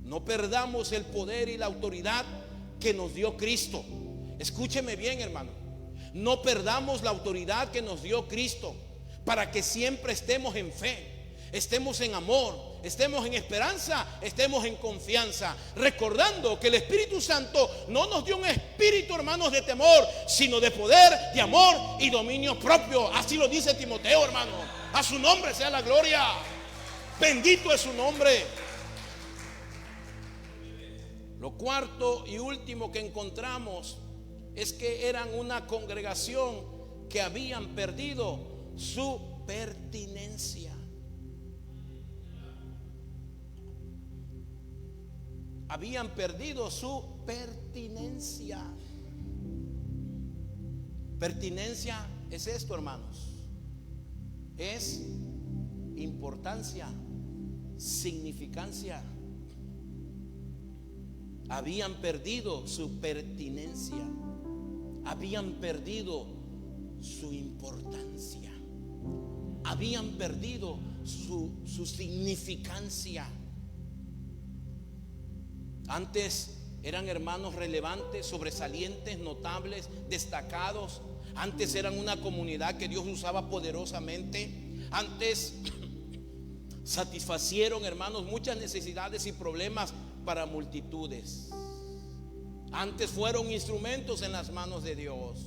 no perdamos el poder y la autoridad que nos dio Cristo. Escúcheme bien, hermano. No perdamos la autoridad que nos dio Cristo, para que siempre estemos en fe, estemos en amor, estemos en esperanza, estemos en confianza, recordando que el Espíritu Santo no nos dio un espíritu, hermanos, de temor, sino de poder, de amor y dominio propio. Así lo dice Timoteo, hermano. A su nombre sea la gloria. Bendito es su nombre. Lo cuarto y último que encontramos es que eran una congregación que habían perdido su pertinencia. Habían perdido su pertinencia. Pertinencia es esto, hermanos. Es importancia, significancia. Habían perdido su pertinencia. Habían perdido su importancia. Habían perdido su significancia. Antes eran hermanos relevantes, sobresalientes, notables, destacados. Antes eran una comunidad que Dios usaba poderosamente. Antes satisfacieron, hermanos, muchas necesidades y problemas para multitudes. Antes fueron instrumentos en las manos de Dios.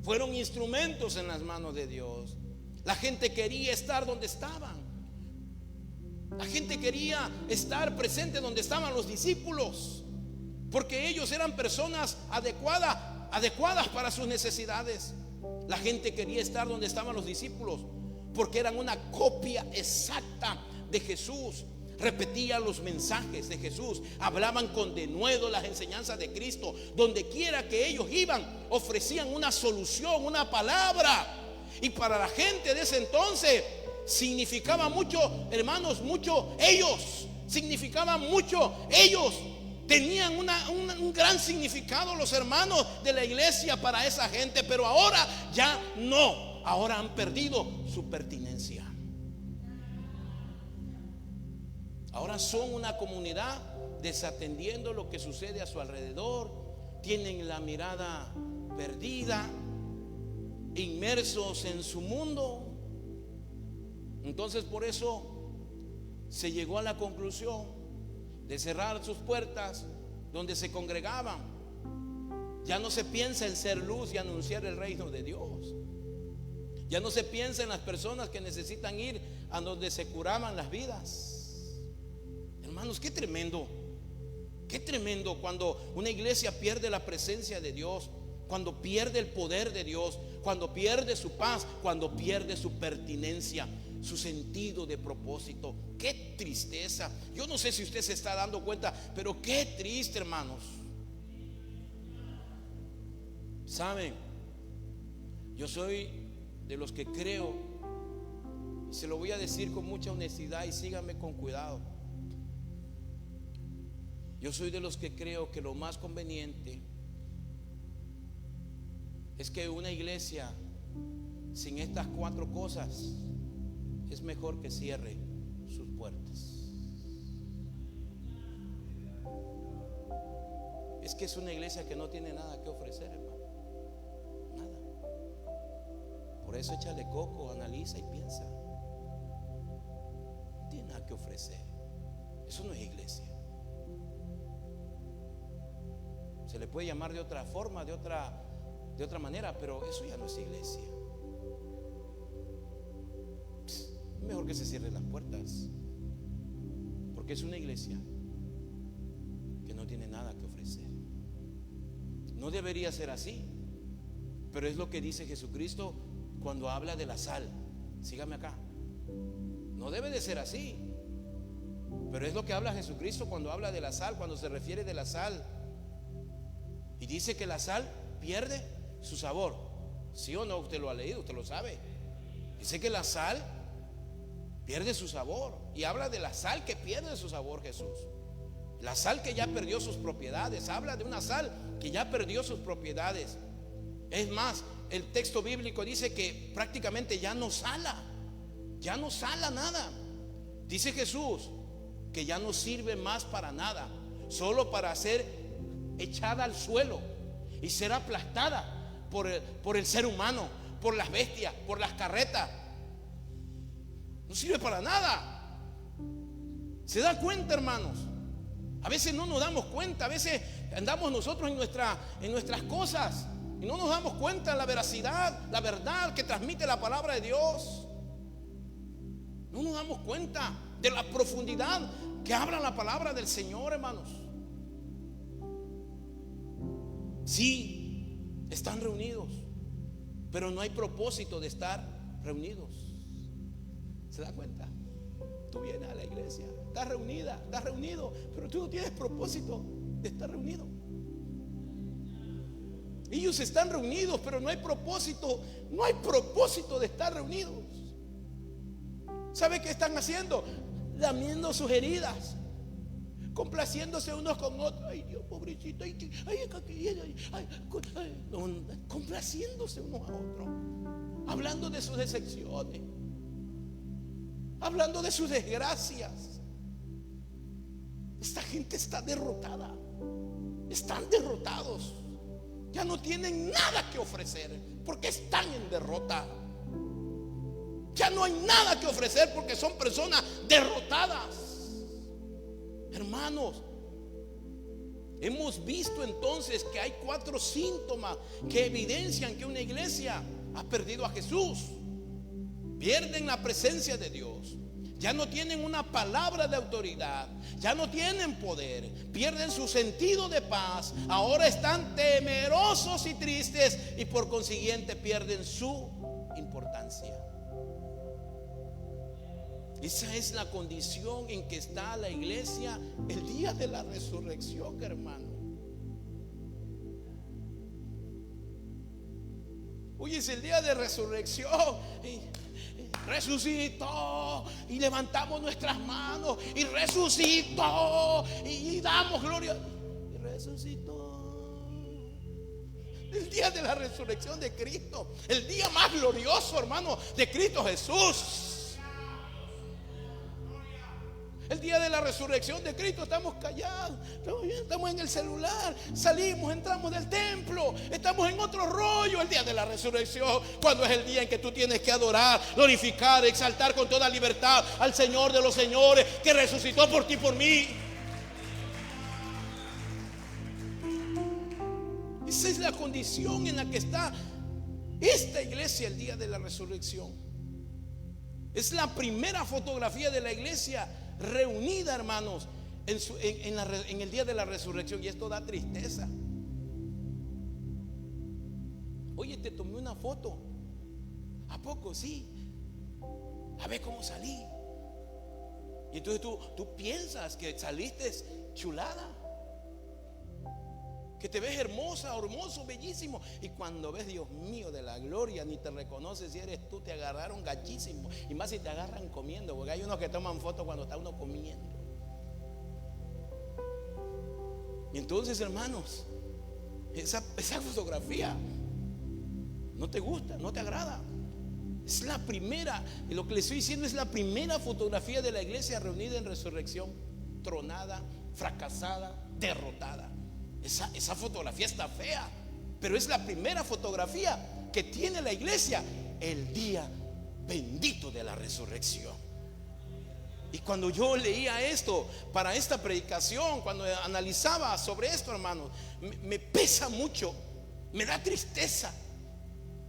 Fueron instrumentos en las manos de Dios. La gente quería estar donde estaban. La gente quería estar presente donde estaban los discípulos, porque ellos eran personas adecuadas para sus necesidades. La gente quería estar donde estaban los discípulos, porque eran una copia exacta de Jesús. Repetían los mensajes de Jesús, hablaban con denuedo las enseñanzas de Cristo. Donde quiera que ellos iban, ofrecían una solución, una palabra. Y para la gente de ese entonces significaba mucho, hermanos, mucho ellos. Significaba mucho ellos. Tenían un gran significado los hermanos de la iglesia para esa gente. Pero ahora ya no. Ahora han perdido su pertinencia. Ahora son una comunidad desatendiendo lo que sucede a su alrededor. Tienen la mirada perdida, inmersos en su mundo. Entonces por eso se llegó a la conclusión de cerrar sus puertas donde se congregaban. Ya no se piensa en ser luz y anunciar el reino de Dios. Ya no se piensa en las personas que necesitan ir a donde se curaban las vidas. Hermanos, qué tremendo cuando una iglesia pierde la presencia de Dios, cuando pierde el poder de Dios, cuando pierde su paz, cuando pierde su pertinencia, su sentido de propósito. Qué tristeza. Yo no sé si usted se está dando cuenta, pero qué triste, hermanos. Saben, yo soy de los que creo, y se lo voy a decir con mucha honestidad y síganme con cuidado. Yo soy de los que creo que lo más conveniente es que una iglesia sin estas 4 cosas es mejor que cierre sus puertas. Es que es una iglesia que no tiene nada que ofrecer, hermano. Nada. Por eso échale coco, analiza y piensa. No tiene nada que ofrecer. Eso no es iglesia. Se le puede llamar de otra forma, de otra manera, pero eso ya no es iglesia. Es mejor que se cierren las puertas, porque es una iglesia que no tiene nada que ofrecer. No debería ser así, pero es lo que dice Jesucristo cuando habla de la sal. Sígame acá. No debe de ser así, pero es lo que habla Jesucristo cuando habla de la sal, cuando se refiere de la sal. Y dice que la sal pierde su sabor. ¿Sí o no? Usted lo ha leído, usted lo sabe. Dice que la sal pierde su sabor. Y habla de la sal que pierde su sabor, Jesús. La sal que ya perdió sus propiedades. Habla de una sal que ya perdió sus propiedades. Es más, el texto bíblico dice que prácticamente ya no sala. Ya no sala nada. Dice Jesús que ya no sirve más para nada, solo para ser echada al suelo y ser aplastada por el ser humano, por las bestias, por las carretas. No sirve para nada. ¿Se da cuenta, hermanos? A veces no nos damos cuenta, a veces andamos nosotros en nuestras cosas y no nos damos cuenta de la veracidad, la verdad que transmite la palabra de Dios. No nos damos cuenta de la profundidad que habla la palabra del Señor, hermanos. Sí, están reunidos, pero no hay propósito de estar reunidos. ¿Se da cuenta? Tú vienes a la iglesia, estás reunida, estás reunido, pero tú no tienes propósito de estar reunido. Ellos están reunidos, pero no hay propósito de estar reunidos. ¿Sabe qué están haciendo? Lamiendo sus heridas, complaciéndose unos con otros. Ay, Dios, pobrecito, complaciéndose unos a otros, hablando de sus decepciones, hablando de sus desgracias. Esta gente está derrotada, están derrotados, ya no tienen nada que ofrecer porque están en derrota. Ya no hay nada que ofrecer porque son personas derrotadas. Hermanos, hemos visto entonces que hay 4 síntomas que evidencian que una iglesia ha perdido a Jesús. Pierden la presencia de Dios, ya no tienen una palabra de autoridad, ya no tienen poder, pierden su sentido de paz, ahora están temerosos y tristes y por consiguiente pierden su importancia. Esa es la condición en que está la iglesia el día de la resurrección, hermano. Hoy es el día de resurrección. Resucitó y levantamos nuestras manos y resucitó y damos gloria. Y resucitó. El día de la resurrección de Cristo, el día más glorioso, hermano, de Cristo Jesús. El día de la resurrección de Cristo estamos callados, estamos en el celular, salimos, entramos del templo, estamos en otro rollo. El día de la resurrección, cuando es el día en que tú tienes que adorar, glorificar, exaltar con toda libertad al Señor de los señores, que resucitó por ti y por mí. Esa es la condición en la que está esta iglesia el día de la resurrección. Es la primera fotografía de la iglesia reunida, hermanos, en el día de la resurrección. Y esto da tristeza. Oye, te tomé una foto. ¿A poco? Sí. A ver cómo salí. Y entonces tú piensas que saliste chulada, que te ves hermosa, hermoso, bellísimo. Y cuando ves, Dios mío, de la gloria, ni te reconoces si eres tú. Te agarraron gachísimo. Y más si te agarran comiendo, porque hay unos que toman fotos cuando está uno comiendo. Y entonces, hermanos, esa fotografía no te gusta, no te agrada. Es la primera, y lo que les estoy diciendo es la primera fotografía de la iglesia reunida en resurrección. Tronada, fracasada, derrotada. Esa fotografía está fea, pero es la primera fotografía que tiene la iglesia el día bendito de la resurrección. Y cuando yo leía esto para esta predicación, cuando analizaba sobre esto, hermanos, me pesa mucho, me da tristeza,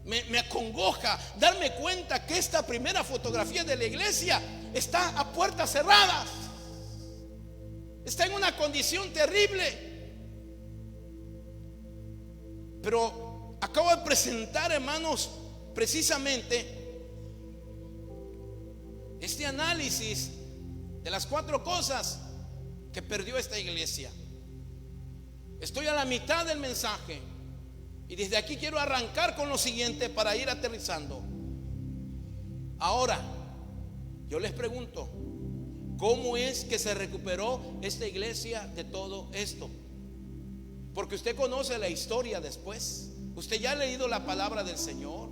me acongoja darme cuenta que esta primera fotografía de la iglesia está a puertas cerradas, está en una condición terrible. Pero acabo de presentar, hermanos, precisamente este análisis de las 4 cosas que perdió esta iglesia. Estoy a la mitad del mensaje y desde aquí quiero arrancar con lo siguiente para ir aterrizando. Ahora, yo les pregunto, ¿cómo es que se recuperó esta iglesia de todo esto? Porque usted conoce la historia después. Usted ya ha leído la palabra del Señor.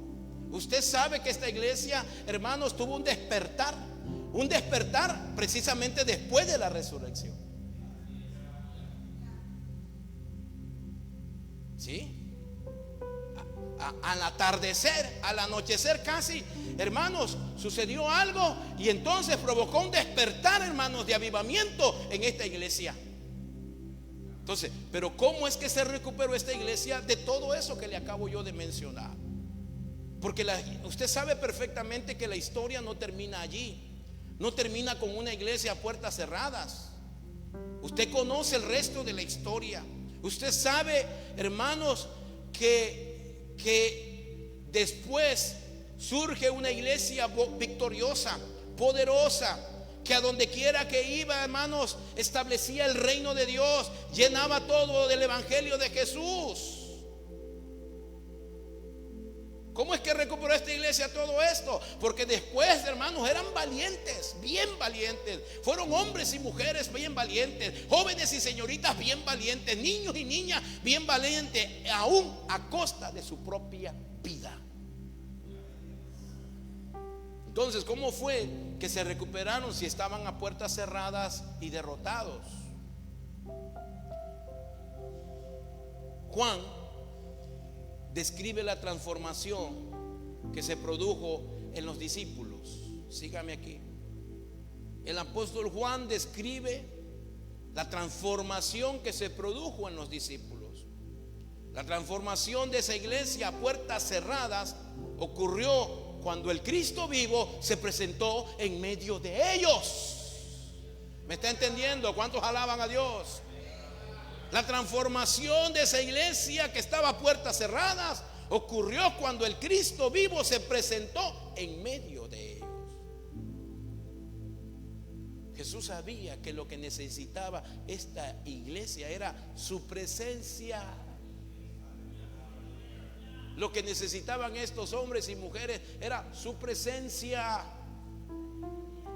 Usted sabe que esta iglesia, hermanos, tuvo un despertar precisamente después de la resurrección. ¿Sí? Al atardecer, al anochecer casi, hermanos, sucedió algo y entonces provocó un despertar, hermanos, de avivamiento en esta iglesia. Entonces, pero ¿cómo es que se recuperó esta iglesia de todo eso que le acabo yo de mencionar? Porque usted sabe perfectamente que la historia no termina allí. No termina con una iglesia a puertas cerradas. Usted conoce el resto de la historia. Usted sabe, hermanos, que después surge una iglesia victoriosa, poderosa, que a donde quiera que iba, hermanos, establecía el reino de Dios, llenaba todo del evangelio de Jesús. ¿Cómo es que recuperó esta iglesia todo esto? Porque después, hermanos, eran valientes, bien valientes. Fueron hombres y mujeres bien valientes, jóvenes y señoritas bien valientes, niños y niñas bien valientes, aún a costa de su propia vida. Entonces, ¿cómo fue que se recuperaron si estaban a puertas cerradas y derrotados? Juan describe la transformación que se produjo en los discípulos. Sígame aquí. El apóstol Juan describe la transformación que se produjo en los discípulos. La transformación de esa iglesia a puertas cerradas ocurrió cuando el Cristo vivo se presentó en medio de ellos. ¿Me está entendiendo? ¿Cuántos alaban a Dios? La transformación de esa iglesia que estaba a puertas cerradas ocurrió cuando el Cristo vivo se presentó en medio de ellos. Jesús sabía que lo que necesitaba esta iglesia era su presencia. Lo que necesitaban estos hombres y mujeres era su presencia.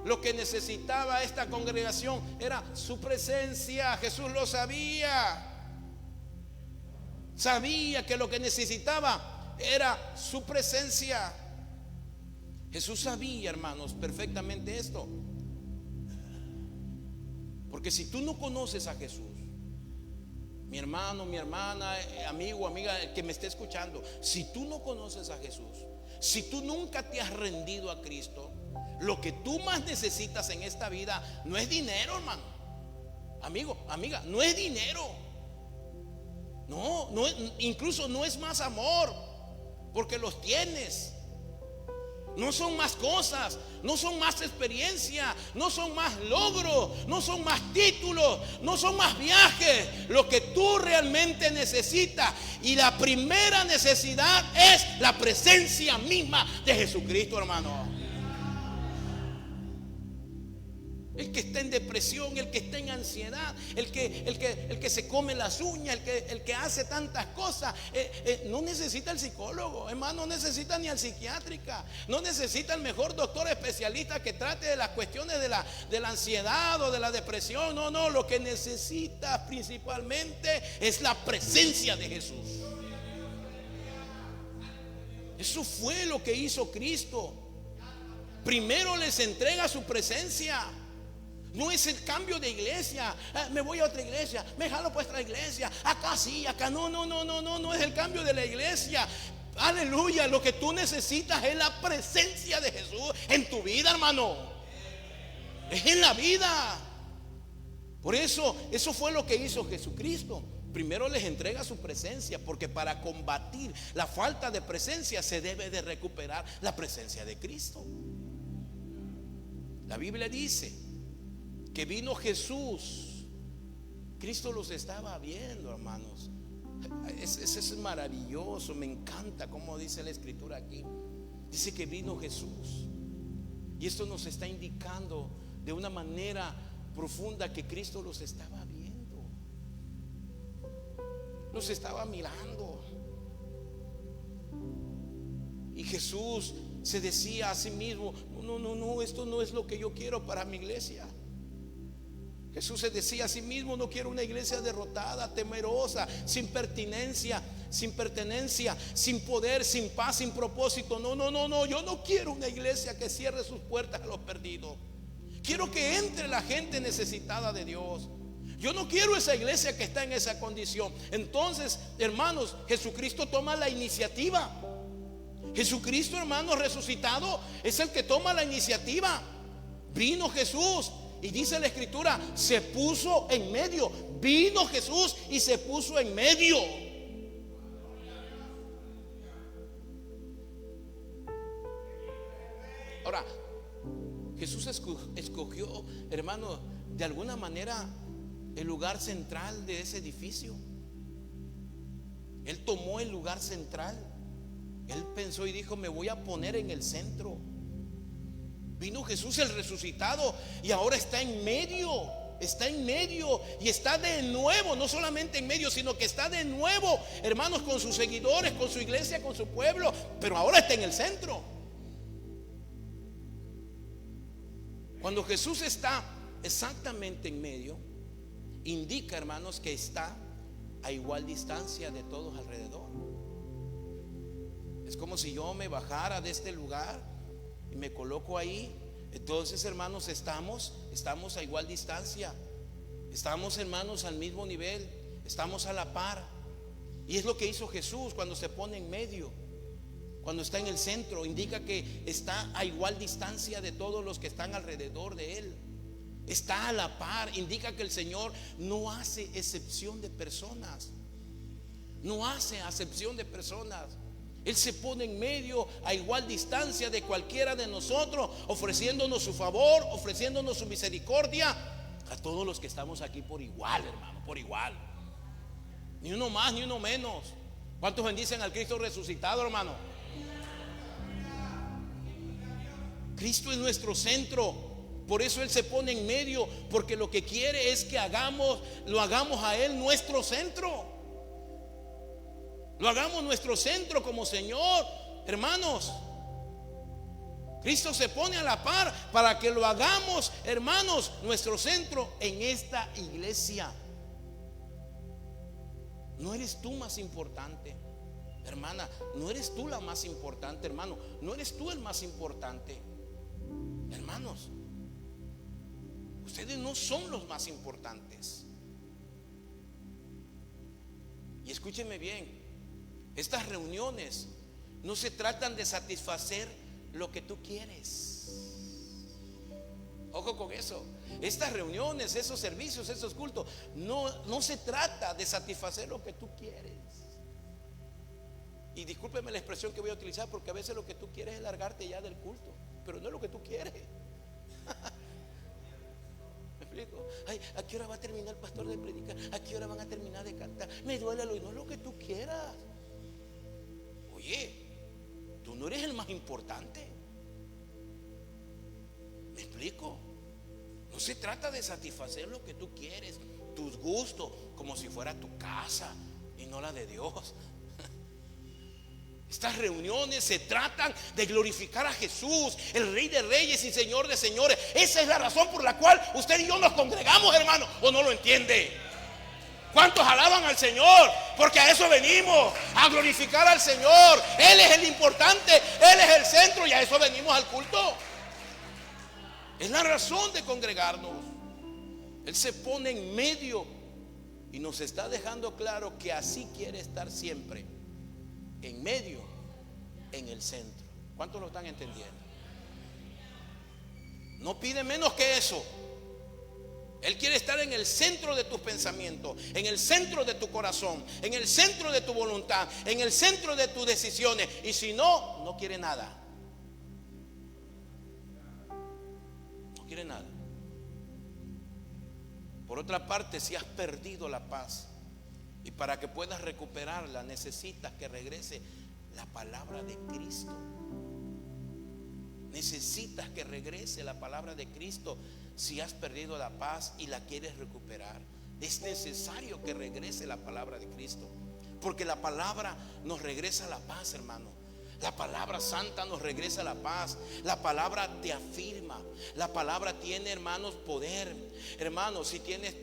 Lo que necesitaba esta congregación era su presencia. Jesús lo sabía. Sabía que lo que necesitaba era su presencia. Jesús sabía, hermanos, perfectamente esto. Porque si tú no conoces a Jesús, mi hermano, mi hermana, amigo, amiga, el que me esté escuchando, si tú no conoces a Jesús, si tú nunca te has rendido a Cristo, lo que tú más necesitas en esta vida no es dinero, hermano. Amigo, amiga, no es dinero. No, incluso no es más amor, porque los tienes. No son más cosas, no son más experiencia, no son más logros, no son más títulos, no son más viajes. Lo que tú realmente necesitas, y la primera necesidad es la presencia misma de Jesucristo, hermano. El que está en depresión, el que está en ansiedad, el que se come las uñas, el que hace tantas cosas, no necesita el psicólogo, hermano, no necesita ni al psiquiátrica, no necesita el mejor doctor especialista que trate de las cuestiones de la ansiedad o de la depresión. No, lo que necesita principalmente es la presencia de Jesús. Eso fue lo que hizo Cristo. Primero les entrega su presencia. No es el cambio de iglesia. Me voy a otra iglesia, me jalo para otra iglesia, acá sí, acá no. No es el cambio de la iglesia. Aleluya. Lo que tú necesitas es la presencia de Jesús en tu vida, hermano. Es en la vida. Por eso fue lo que hizo Jesucristo. Primero les entrega su presencia, porque para combatir la falta de presencia se debe de recuperar la presencia de Cristo. La Biblia dice que vino Jesús. Cristo los estaba viendo, hermanos. Es maravilloso. Me encanta cómo dice la escritura aquí. Dice que vino Jesús, y esto nos está indicando de una manera profunda que Cristo los estaba viendo, los estaba mirando. Y Jesús se decía a sí mismo: no, esto no es lo que yo quiero para mi iglesia. Jesús se decía a sí mismo: no quiero una iglesia derrotada, temerosa, sin pertinencia, sin pertenencia, sin poder, sin paz, sin propósito. No, yo no quiero una iglesia que cierre sus puertas a los perdidos. Quiero que entre la gente necesitada de Dios. Yo no quiero esa iglesia que está en esa condición. Entonces, hermanos, Jesucristo toma la iniciativa. Jesucristo, hermano, resucitado, es el que toma la iniciativa. Vino Jesús y dice la Escritura, se puso en medio. Vino Jesús y se puso en medio. Ahora, Jesús escogió, hermano, de alguna manera el lugar central de ese edificio. Él tomó el lugar central. Él pensó y dijo, me voy a poner en el centro. Vino Jesús el resucitado y ahora está en medio. Está en medio y está de nuevo, no solamente en medio, sino que está de nuevo, hermanos, con sus seguidores, con su iglesia, con su pueblo. Pero ahora está en el centro. Cuando Jesús está exactamente en medio, indica, hermanos, que está a igual distancia de todos alrededor. Es como si yo me bajara de este lugar y me coloco ahí. Entonces, hermanos, estamos a igual distancia. Estamos, hermanos, al mismo nivel. Estamos a la par. Y es lo que hizo Jesús cuando se pone en medio. Cuando está en el centro, indica que está a igual distancia de todos los que están alrededor de él. Está a la par, indica que el Señor no hace excepción de personas. No hace acepción de personas. Él se pone en medio a igual distancia de cualquiera de nosotros, ofreciéndonos su favor, ofreciéndonos su misericordia a todos los que estamos aquí por igual, hermano, por igual. Ni uno más, ni uno menos. ¿Cuántos bendicen al Cristo resucitado, hermano? Cristo es nuestro centro. Por eso Él se pone en medio, porque lo que quiere es que lo hagamos a Él nuestro centro. Lo hagamos nuestro centro como Señor, hermanos. Cristo se pone a la par para que lo hagamos, hermanos, nuestro centro en esta iglesia. No eres tú más importante, hermana. No eres tú la más importante, hermano. No eres tú el más importante, hermanos. Ustedes no son los más importantes. Y escúcheme bien, estas reuniones no se tratan de satisfacer lo que tú quieres. Ojo con eso. Estas reuniones, esos servicios, esos cultos, no se trata de satisfacer lo que tú quieres. Y discúlpeme la expresión que voy a utilizar, porque a veces lo que tú quieres es largarte ya del culto, pero no es lo que tú quieres. Ay, ¿a qué hora va a terminar el pastor de predicar? ¿A qué hora van a terminar de cantar? Me duele lo, y no es lo que tú quieras. Oye, tú no eres el más importante. ¿Me explico? No se trata de satisfacer lo que tú quieres, tus gustos, como si fuera tu casa y no la de Dios. Estas reuniones se tratan de glorificar a Jesús, el Rey de Reyes y Señor de Señores. Esa es la razón por la cual usted y yo nos congregamos, hermano. ¿O no lo entiende? ¿Cuántos alaban al Señor? Porque a eso venimos, a glorificar al Señor. Él es el importante, Él es el centro, y a eso venimos al culto. Es la razón de congregarnos. Él se pone en medio y nos está dejando claro que así quiere estar siempre. En medio, en el centro. ¿Cuántos lo están entendiendo? No pide menos que eso. Él quiere estar en el centro de tus pensamientos, en el centro de tu corazón, en el centro de tu voluntad, en el centro de tus decisiones. Y si no, no quiere nada. No quiere nada. Por otra parte, si has perdido la paz, y para que puedas recuperarla, necesitas que regrese la palabra de Cristo. Necesitas que regrese la palabra de Cristo. Si has perdido la paz y la quieres recuperar, es necesario que regrese la palabra de Cristo. Porque la palabra nos regresa la paz, hermano. La palabra santa nos regresa la paz. La palabra te afirma. La palabra tiene, hermanos, poder. Hermanos, si tienes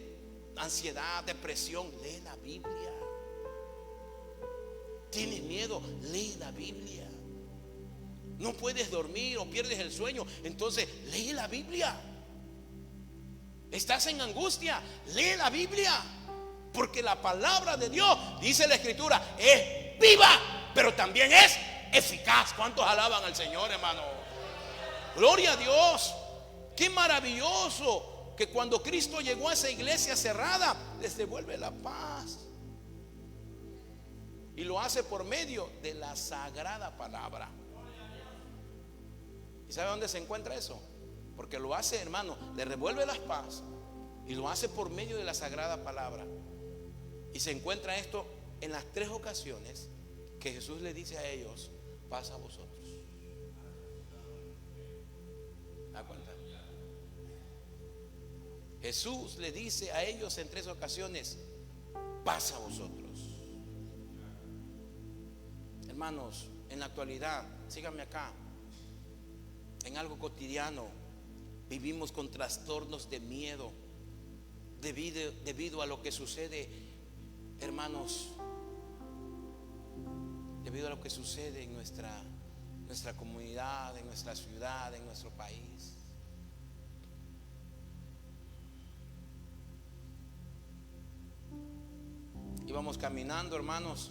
ansiedad, depresión, lee la Biblia. ¿Tienes miedo? Lee la Biblia. No puedes dormir o pierdes el sueño, entonces lee la Biblia. Estás en angustia, lee la Biblia. Porque la palabra de Dios, dice la Escritura, es viva, pero también es eficaz. ¿Cuántos alaban al Señor, hermano? Gloria a Dios. Qué maravilloso que cuando Cristo llegó a esa iglesia cerrada, les devuelve la paz. Y lo hace por medio de la sagrada palabra. ¿Y sabe dónde se encuentra eso? Porque lo hace, hermano, le revuelve la paz y lo hace por medio de la sagrada palabra. Y se encuentra esto en las 3 ocasiones que Jesús le dice a ellos: paz a vosotros. ¿Da cuenta? Jesús le dice a ellos en 3 ocasiones: paz a vosotros. Hermanos, en la actualidad, síganme acá, en algo cotidiano, vivimos con trastornos de miedo debido a lo que sucede, hermanos, debido a lo que sucede en nuestra comunidad, en nuestra ciudad, en nuestro país. Íbamos caminando, hermanos,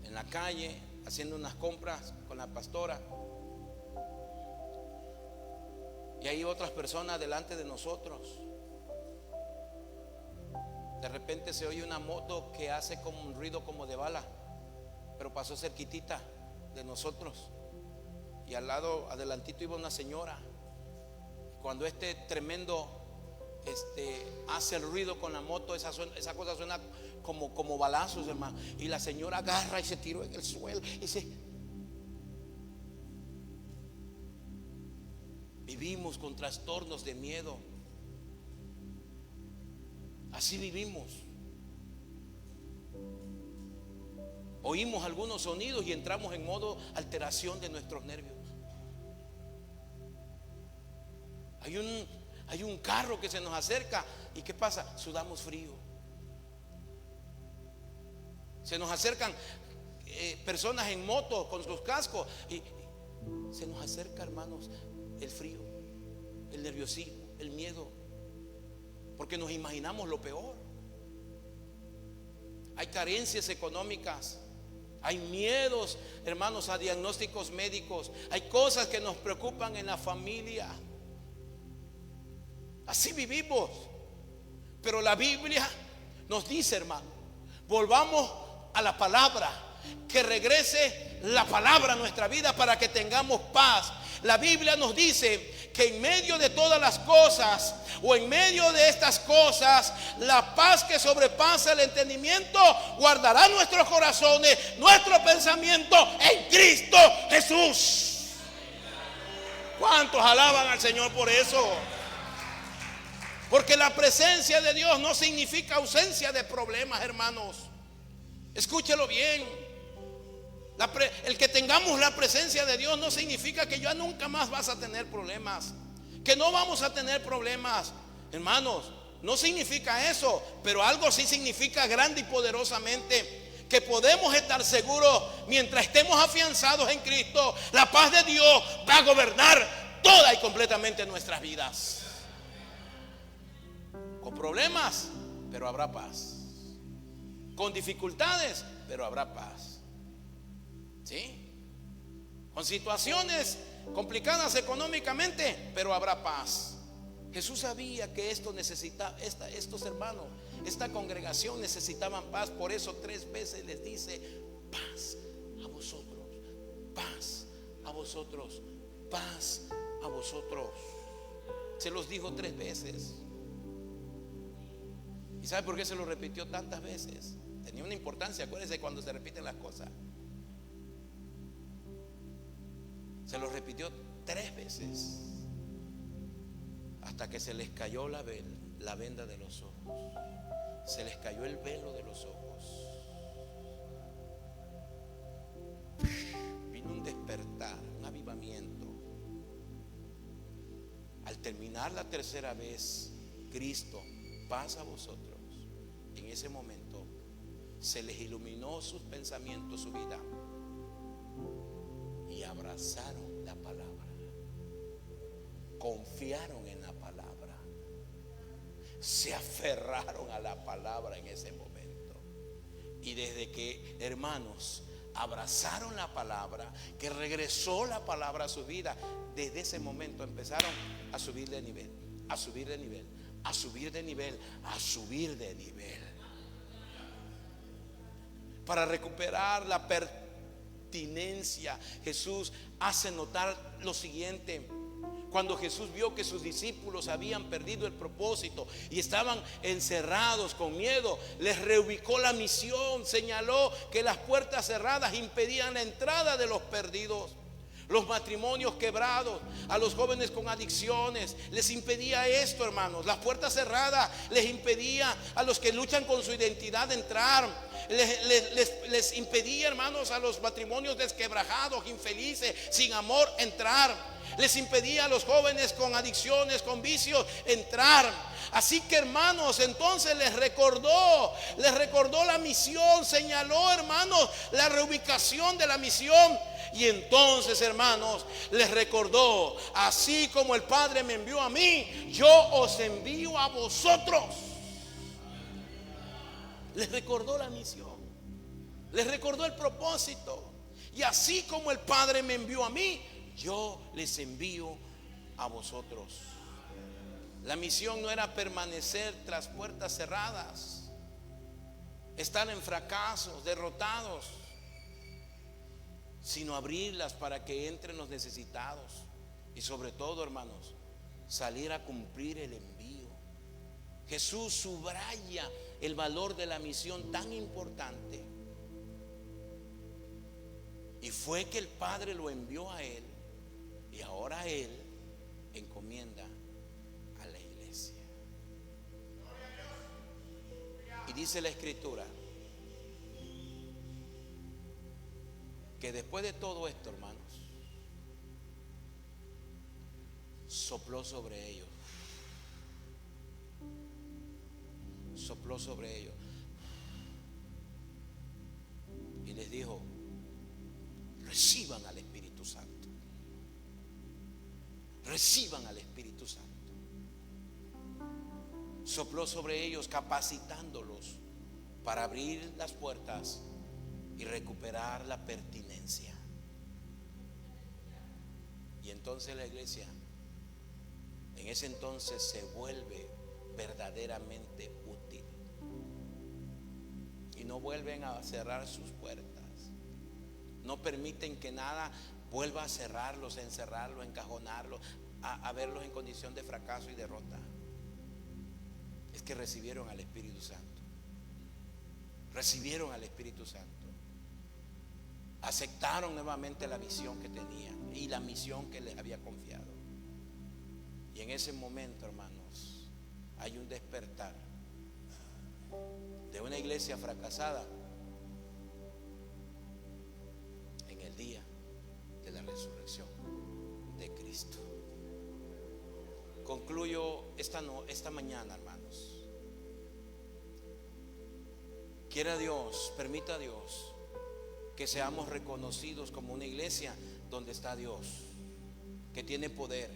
en la calle, haciendo unas compras con la pastora, y hay otras personas delante de nosotros. De repente se oye una moto que hace como un ruido como de bala, pero pasó cerquitita de nosotros, y al lado, adelantito, iba una señora. Cuando este tremendo hace el ruido con la moto, esa cosa suena como balazos, hermano, y la señora agarra y se tiró en el suelo y vivimos con trastornos de miedo. Así vivimos. Oímos algunos sonidos y entramos en modo alteración de nuestros nervios. Hay un carro que se nos acerca y ¿qué pasa? Sudamos frío. Se nos acercan personas en moto con sus cascos y se nos acerca, hermanos, el frío, el nerviosismo, el miedo, porque nos imaginamos lo peor. Hay carencias económicas, hay miedos, hermanos, a diagnósticos médicos, hay cosas que nos preocupan en la familia. Así vivimos. Pero la Biblia nos dice, hermano, volvamos a la palabra, que regrese la palabra a nuestra vida para que tengamos paz. La Biblia nos dice que en medio de todas las cosas, o en medio de estas cosas, la paz que sobrepasa el entendimiento guardará nuestros corazones, nuestro pensamiento en Cristo Jesús. ¿Cuántos alaban al Señor por eso? Porque la presencia de Dios no significa ausencia de problemas, hermanos. Escúchelo bien. El que tengamos la presencia de Dios no significa que ya nunca más vas a tener problemas, que no vamos a tener problemas, hermanos. No significa eso, pero algo sí significa grande y poderosamente, que podemos estar seguros mientras estemos afianzados en Cristo. La paz de Dios va a gobernar toda y completamente nuestras vidas. Con problemas, pero habrá paz. Con dificultades, pero habrá paz. ¿Sí? Con situaciones complicadas económicamente, pero habrá paz. Jesús sabía que estos hermanos, esta congregación necesitaban paz. Por eso 3 veces les dice: paz a vosotros, paz a vosotros, paz a vosotros. Se los dijo 3 veces. ¿Y sabe por qué se lo repitió tantas veces? Tenía una importancia. Acuérdense cuando se repiten las cosas. Se lo repitió 3 veces hasta que se les cayó la venda de los ojos. Se les cayó el velo de los ojos. Vino un despertar, un avivamiento. Al terminar la 3ª vez, Cristo, paz a vosotros. En ese momento se les iluminó sus pensamientos, su vida, y abrazaron la palabra, confiaron en la palabra, se aferraron a la palabra en ese momento. Y desde que, hermanos, abrazaron la palabra, que regresó la palabra a su vida, desde ese momento empezaron a subir de nivel, a subir de nivel, a subir de nivel, a subir de nivel, para recuperar la pertinencia. Jesús hace notar lo siguiente: cuando Jesús vio que sus discípulos habían perdido el propósito y estaban encerrados con miedo, les reubicó la misión. Señaló que las puertas cerradas impedían la entrada de los perdidos, los matrimonios quebrados, a los jóvenes con adicciones. Les impedía esto, hermanos. Las puertas cerradas les impedía a los que luchan con su identidad entrar. Les impedía, hermanos, a los matrimonios desquebrajados, infelices, sin amor, entrar. Les impedía a los jóvenes con adicciones, con vicios, entrar. Así que, hermanos, entonces les recordó la misión. Señaló, hermanos, la reubicación de la misión. Y entonces, hermanos, les recordó: así como el Padre me envió a mí, yo os envío a vosotros. Les recordó la misión, les recordó el propósito. Y así como el Padre me envió a mí, yo les envío a vosotros. La misión no era permanecer tras puertas cerradas, estar en fracasos, derrotados, sino abrirlas para que entren los necesitados. Y sobre todo, hermanos, salir a cumplir el envío. Jesús subraya el valor de la misión tan importante. Y fue que el Padre lo envió a Él, y ahora Él encomienda a la iglesia. Y dice la Escritura que después de todo esto, hermanos, sopló sobre ellos. Sopló sobre ellos y les dijo: reciban al Espíritu Santo. Reciban al Espíritu Santo. Sopló sobre ellos, capacitándolos para abrir las puertas y recuperar la pertinencia. Y entonces la iglesia en ese entonces se vuelve verdaderamente útil, y no vuelven a cerrar sus puertas. No permiten que nada vuelva a cerrarlos, a encerrarlos, a encajonarlos, a verlos en condición de fracaso y derrota. Es que recibieron al Espíritu Santo. Recibieron al Espíritu Santo. Aceptaron nuevamente la visión que tenían y la misión que les había confiado. Y en ese momento, hermanos, hay un despertar de una iglesia fracasada en el día de la resurrección de Cristo. Concluyo esta mañana, hermanos. Quiera Dios, permita Dios que seamos reconocidos como una iglesia donde está Dios, que tiene poder,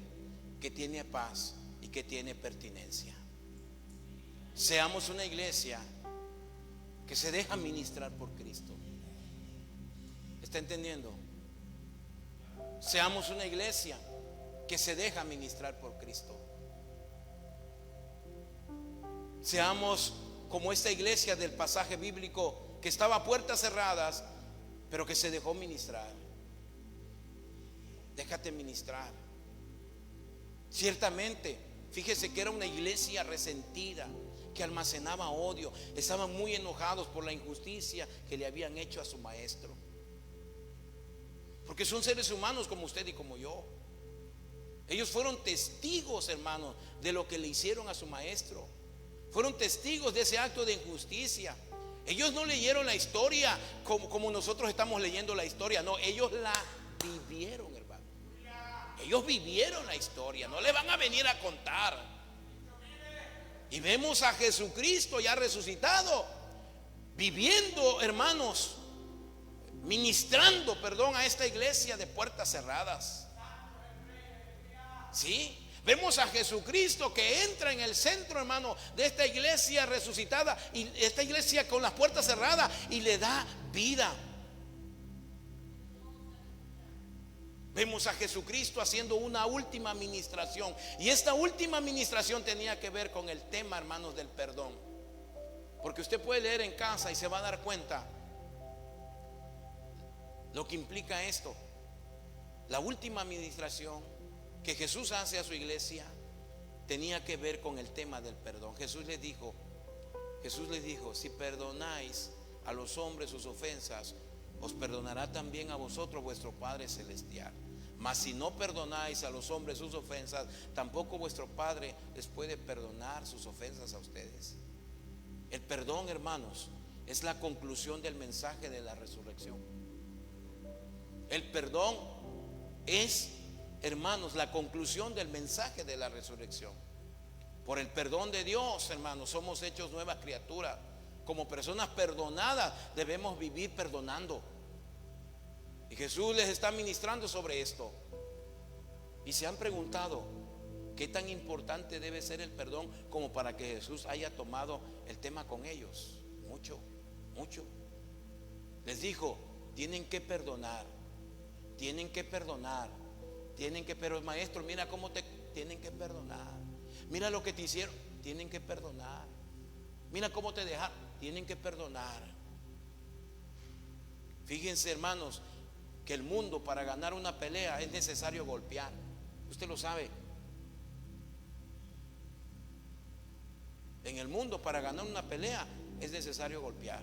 que tiene paz y que tiene pertinencia. Seamos una iglesia que se deja ministrar por Cristo. ¿Está entendiendo? Seamos una iglesia que se deja ministrar por Cristo. Seamos como esta iglesia del pasaje bíblico que estaba a puertas cerradas, pero que se dejó ministrar. Déjate ministrar. Ciertamente, fíjese que era una iglesia resentida, que almacenaba odio. Estaban muy enojados por la injusticia que le habían hecho a su maestro, porque son seres humanos como usted y como yo. Ellos fueron testigos, hermanos, de lo que le hicieron a su maestro. Fueron testigos de ese acto de injusticia. Ellos no leyeron la historia como nosotros estamos leyendo la historia. No, ellos la vivieron, hermano. Ellos vivieron la historia. No le van a venir a contar. Y vemos a Jesucristo ya resucitado, viviendo, hermanos, ministrando, a esta iglesia de puertas cerradas. ¿Sí? Vemos a Jesucristo que entra en el centro, hermano, de esta iglesia resucitada, y esta iglesia con las puertas cerradas, y le da vida. Vemos a Jesucristo haciendo una última administración. Y esta última administración tenía que ver con el tema, hermanos, del perdón. Porque usted puede leer en casa y se va a dar cuenta lo que implica esto. La última administración que Jesús hace a su iglesia tenía que ver con el tema del perdón. Jesús les dijo, si perdonáis a los hombres sus ofensas, os perdonará también a vosotros vuestro Padre Celestial. Mas si no perdonáis a los hombres sus ofensas, tampoco vuestro Padre les puede perdonar sus ofensas a ustedes. El perdón, hermanos, es la conclusión del mensaje de la resurrección. El perdón es, hermanos, la conclusión del mensaje de la resurrección. Por el perdón de Dios, hermanos, somos hechos nuevas criaturas. Como personas perdonadas debemos vivir perdonando. Y Jesús les está ministrando sobre esto. Y se han preguntado, ¿qué tan importante debe ser el perdón como para que Jesús haya tomado el tema con ellos? Mucho, mucho. Les dijo, tienen que perdonar. Pero maestro, mira cómo tienen que perdonar. Mira lo que te hicieron, tienen que perdonar. Mira cómo te dejaron, tienen que perdonar. Fíjense, hermanos, que el mundo, para ganar una pelea es necesario golpear. Usted lo sabe. En el mundo, para ganar una pelea es necesario golpear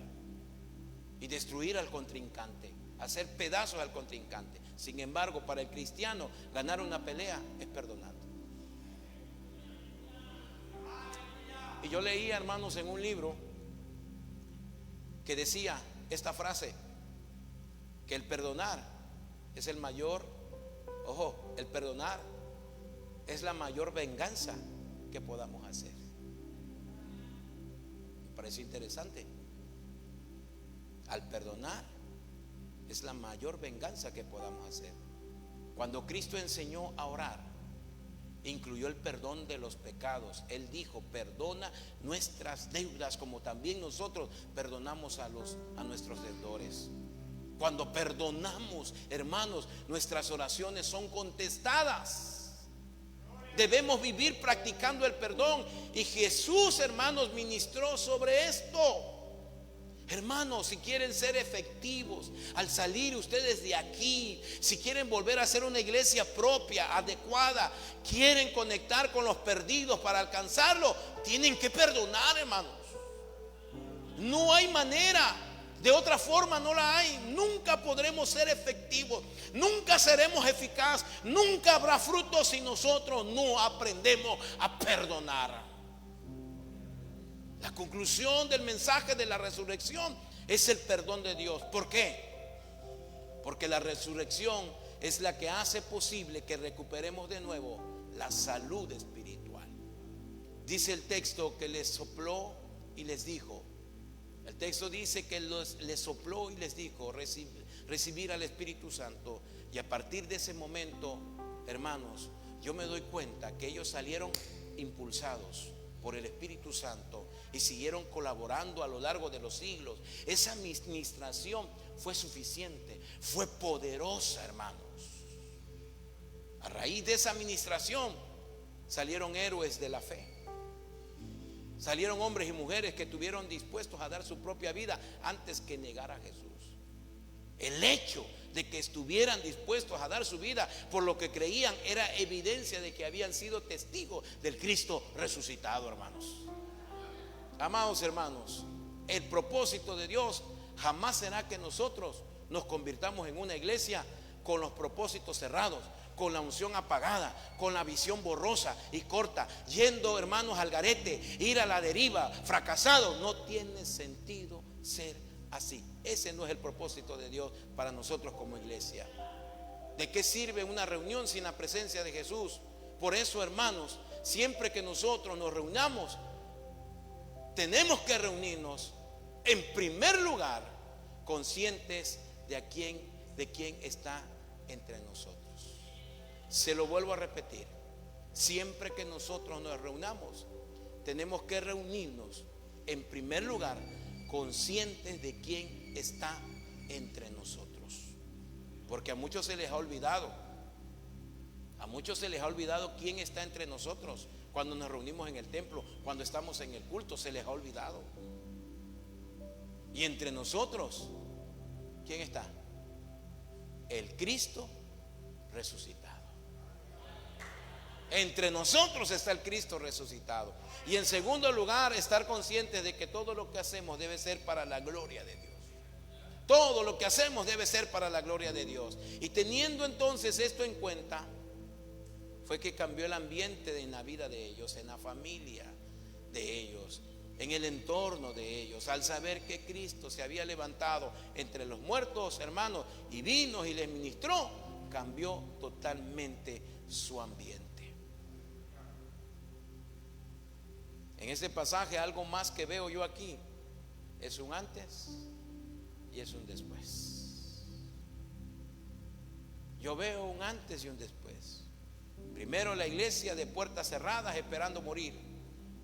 y destruir al contrincante, hacer pedazos al contrincante. Sin embargo, para el cristiano, ganar una pelea es perdonando. Y yo leía, hermanos, en un libro que decía esta frase, que el perdonar es el mayor, el perdonar es la mayor venganza que podamos hacer. Me parece interesante. Al perdonar es la mayor venganza que podamos hacer. Cuando Cristo enseñó a orar, incluyó el perdón de los pecados. Él dijo, perdona nuestras deudas como también nosotros perdonamos a nuestros deudores. Cuando perdonamos, hermanos, nuestras oraciones son contestadas. Debemos vivir practicando el perdón. Y Jesús, hermanos, ministró sobre esto. Hermanos, si quieren ser efectivos al salir ustedes de aquí, si quieren volver a ser una iglesia propia, adecuada, quieren conectar con los perdidos para alcanzarlo, tienen que perdonar, hermanos. No hay manera, de otra forma no la hay. Nunca podremos ser efectivos, nunca seremos eficaces, nunca habrá frutos si nosotros no aprendemos a perdonar. La conclusión del mensaje de la resurrección es el perdón de Dios. ¿Por qué? Porque la resurrección es la que hace posible que recuperemos de nuevo la salud espiritual. Dice el texto que les sopló y les dijo. El texto dice que les sopló y les dijo recibir al Espíritu Santo. Y a partir de ese momento, hermanos, yo me doy cuenta que ellos salieron impulsados por el Espíritu Santo y siguieron colaborando a lo largo de los siglos. Esa administración fue suficiente, fue poderosa, hermanos. A raíz de esa administración salieron héroes de la fe. Salieron hombres y mujeres que estuvieron dispuestos a dar su propia vida antes que negar a Jesús. El hecho de que estuvieran dispuestos a dar su vida por lo que creían era evidencia de que habían sido testigos del Cristo resucitado, hermanos. Amados hermanos, el propósito de Dios jamás será que nosotros nos convirtamos en una iglesia con los propósitos cerrados, con la unción apagada, con la visión borrosa y corta, yendo, hermanos, al garete, ir a la deriva, fracasado. No tiene sentido ser así. Ese no es el propósito de Dios para nosotros como iglesia. ¿De qué sirve una reunión sin la presencia de Jesús? Por eso, hermanos, siempre que nosotros nos reunamos, tenemos que reunirnos en primer lugar conscientes de quién está entre nosotros. Se lo vuelvo a repetir. Siempre que nosotros nos reunamos, tenemos que reunirnos en primer lugar conscientes de quién está entre nosotros. Porque a muchos se les ha olvidado A muchos se les ha olvidado quién está entre nosotros. Cuando nos reunimos en el templo, cuando estamos en el culto, se les ha olvidado. Y entre nosotros, ¿quién está? El Cristo resucitado. Entre nosotros está el Cristo resucitado. Y en segundo lugar, estar conscientes de que todo lo que hacemos debe ser para la gloria de Dios. Todo lo que hacemos debe ser para la gloria de Dios. Y teniendo entonces esto en cuenta, fue que cambió el ambiente en la vida de ellos, en la familia de ellos, en el entorno de ellos, al saber que Cristo se había levantado entre los muertos, hermanos, y vino y les ministró. Cambió totalmente su ambiente. En este pasaje, algo más que veo yo aquí es un antes y es un después. Yo veo un antes y un después. Primero la iglesia de puertas cerradas esperando morir.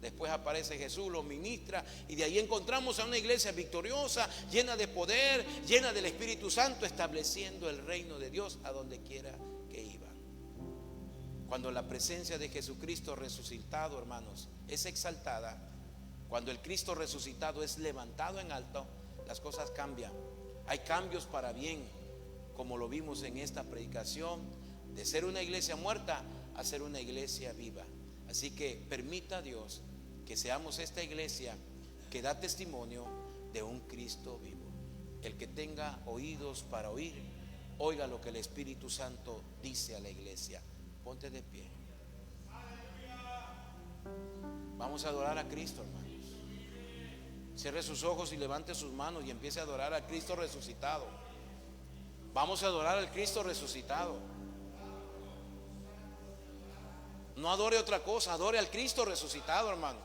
Después aparece Jesús, los ministra, y de ahí encontramos a una iglesia victoriosa, llena de poder, llena del Espíritu Santo, estableciendo el reino de Dios a donde quiera que iban. Cuando la presencia de Jesucristo resucitado, hermanos, es exaltada, cuando el Cristo resucitado es levantado en alto, las cosas cambian. Hay cambios para bien, como lo vimos en esta predicación, de ser una iglesia muerta a ser una iglesia viva. Así que permita a Dios que seamos esta iglesia que da testimonio de un Cristo vivo. El que tenga oídos para oír, oiga lo que el Espíritu Santo dice a la iglesia. Ponte de pie. Vamos a adorar a Cristo, hermanos. Cierre sus ojos y levante sus manos y empiece a adorar al Cristo resucitado. Vamos a adorar al Cristo resucitado. No adore otra cosa, adore al Cristo resucitado, hermano.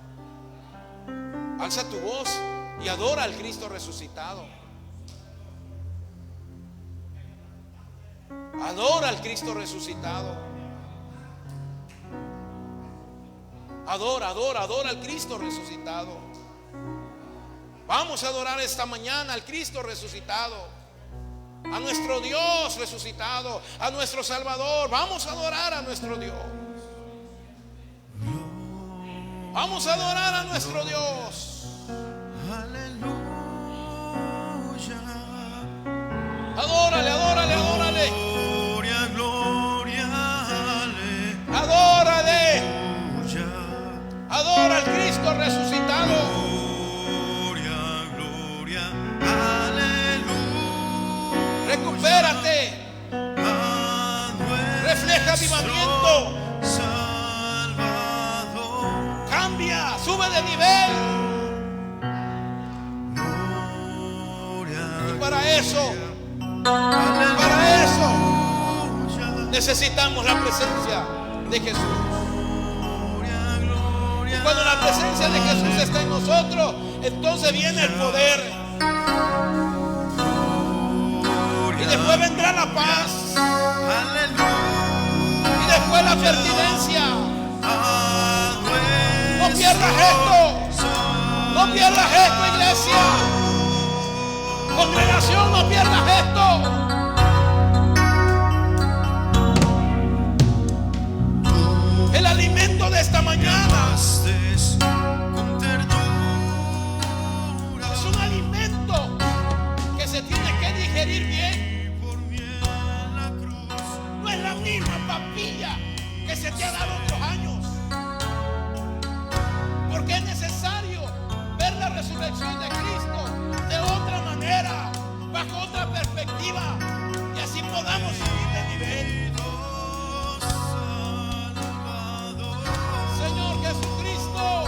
Alza tu voz y adora al Cristo resucitado. Adora al Cristo resucitado. Adora al Cristo resucitado. Vamos a adorar esta mañana al Cristo resucitado, a nuestro Dios resucitado, a nuestro Salvador. Vamos a adorar a nuestro Dios. Vamos a adorar a nuestro Dios. Aleluya. Adórale, adórale, adórale. Gloria, gloria, Adórale. aleluya. Adora al Cristo resucitado. Gloria, gloria, aleluya. Recupérate. A Refleja avivamiento. Salvador. Cambia, sube de nivel. Gloria, Y para eso aleluya. necesitamos la presencia de Jesús. Gloria, gloria. Y cuando la presencia de Jesús está en nosotros, entonces viene el poder. Y después vendrá la paz. Aleluya. Y después la pertinencia. No pierdas esto. No pierdas esto, iglesia. Congregación, no pierdas esto. El alimento de esta mañana Con ternura. es un alimento que se tiene que digerir bien. Por mí en la cruz. No es la misma papilla que se te ha dado otros años. Porque es necesario ver la resurrección de Cristo de otra manera, bajo otra perspectiva, y así podamos subir de nivel. Señor Jesucristo,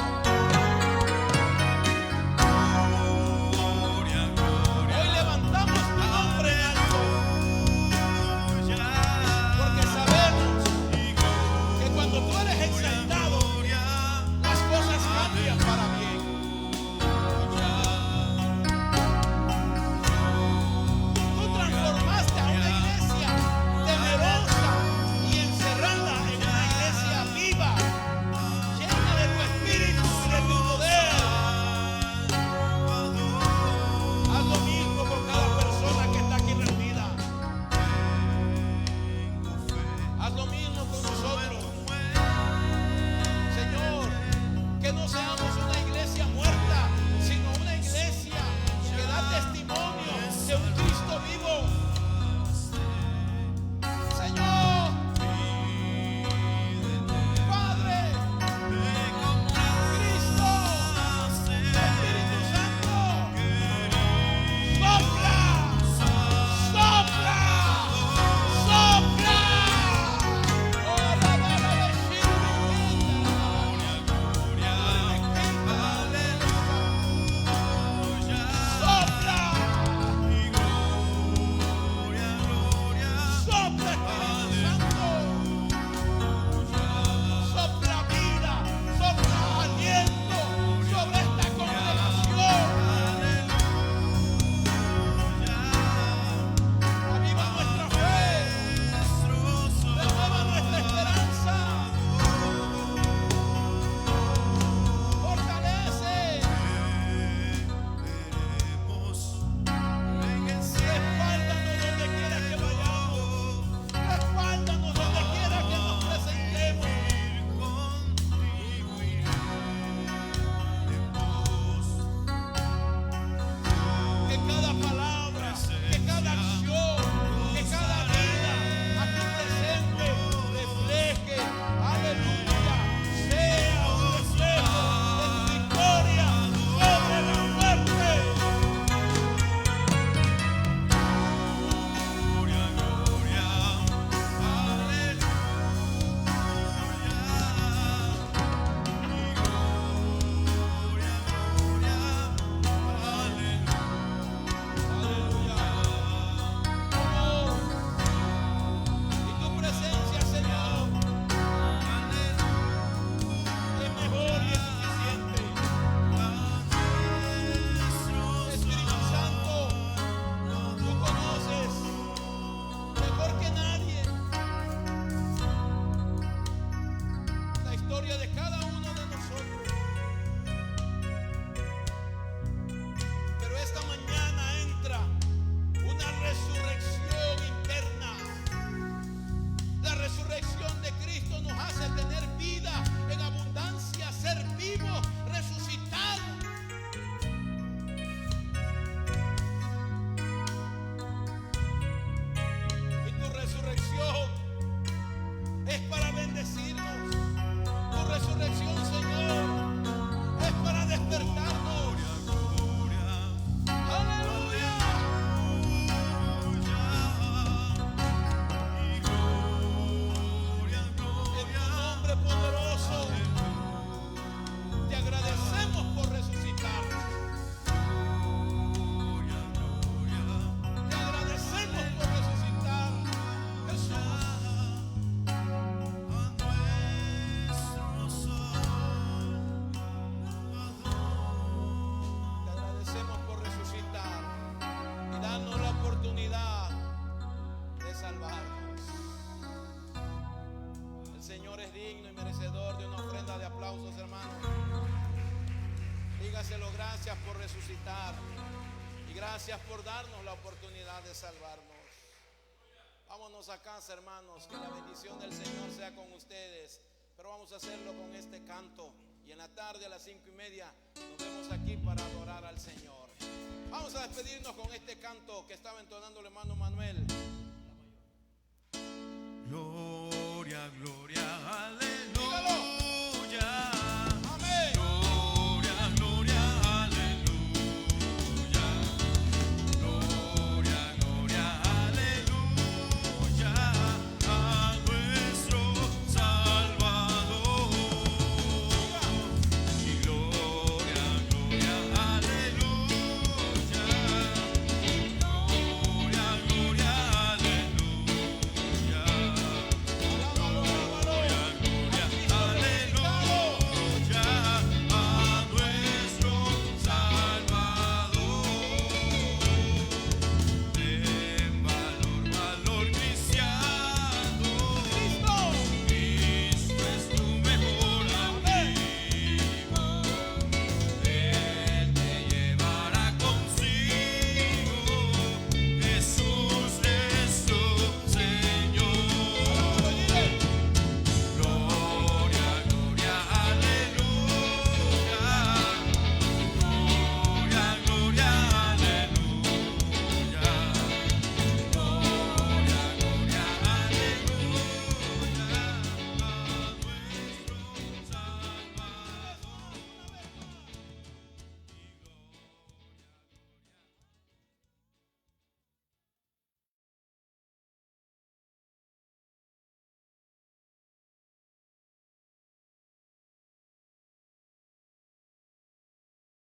gracias por resucitar. Y gracias por darnos la oportunidad de salvarnos. Vámonos a casa, hermanos. Que la bendición del Señor sea con ustedes. Pero vamos a hacerlo con este canto. Y en la tarde a las 5:30 nos vemos aquí para adorar al Señor. Vamos a despedirnos con este canto que estaba entonando el hermano Manuel. Gloria, gloria, aleluya.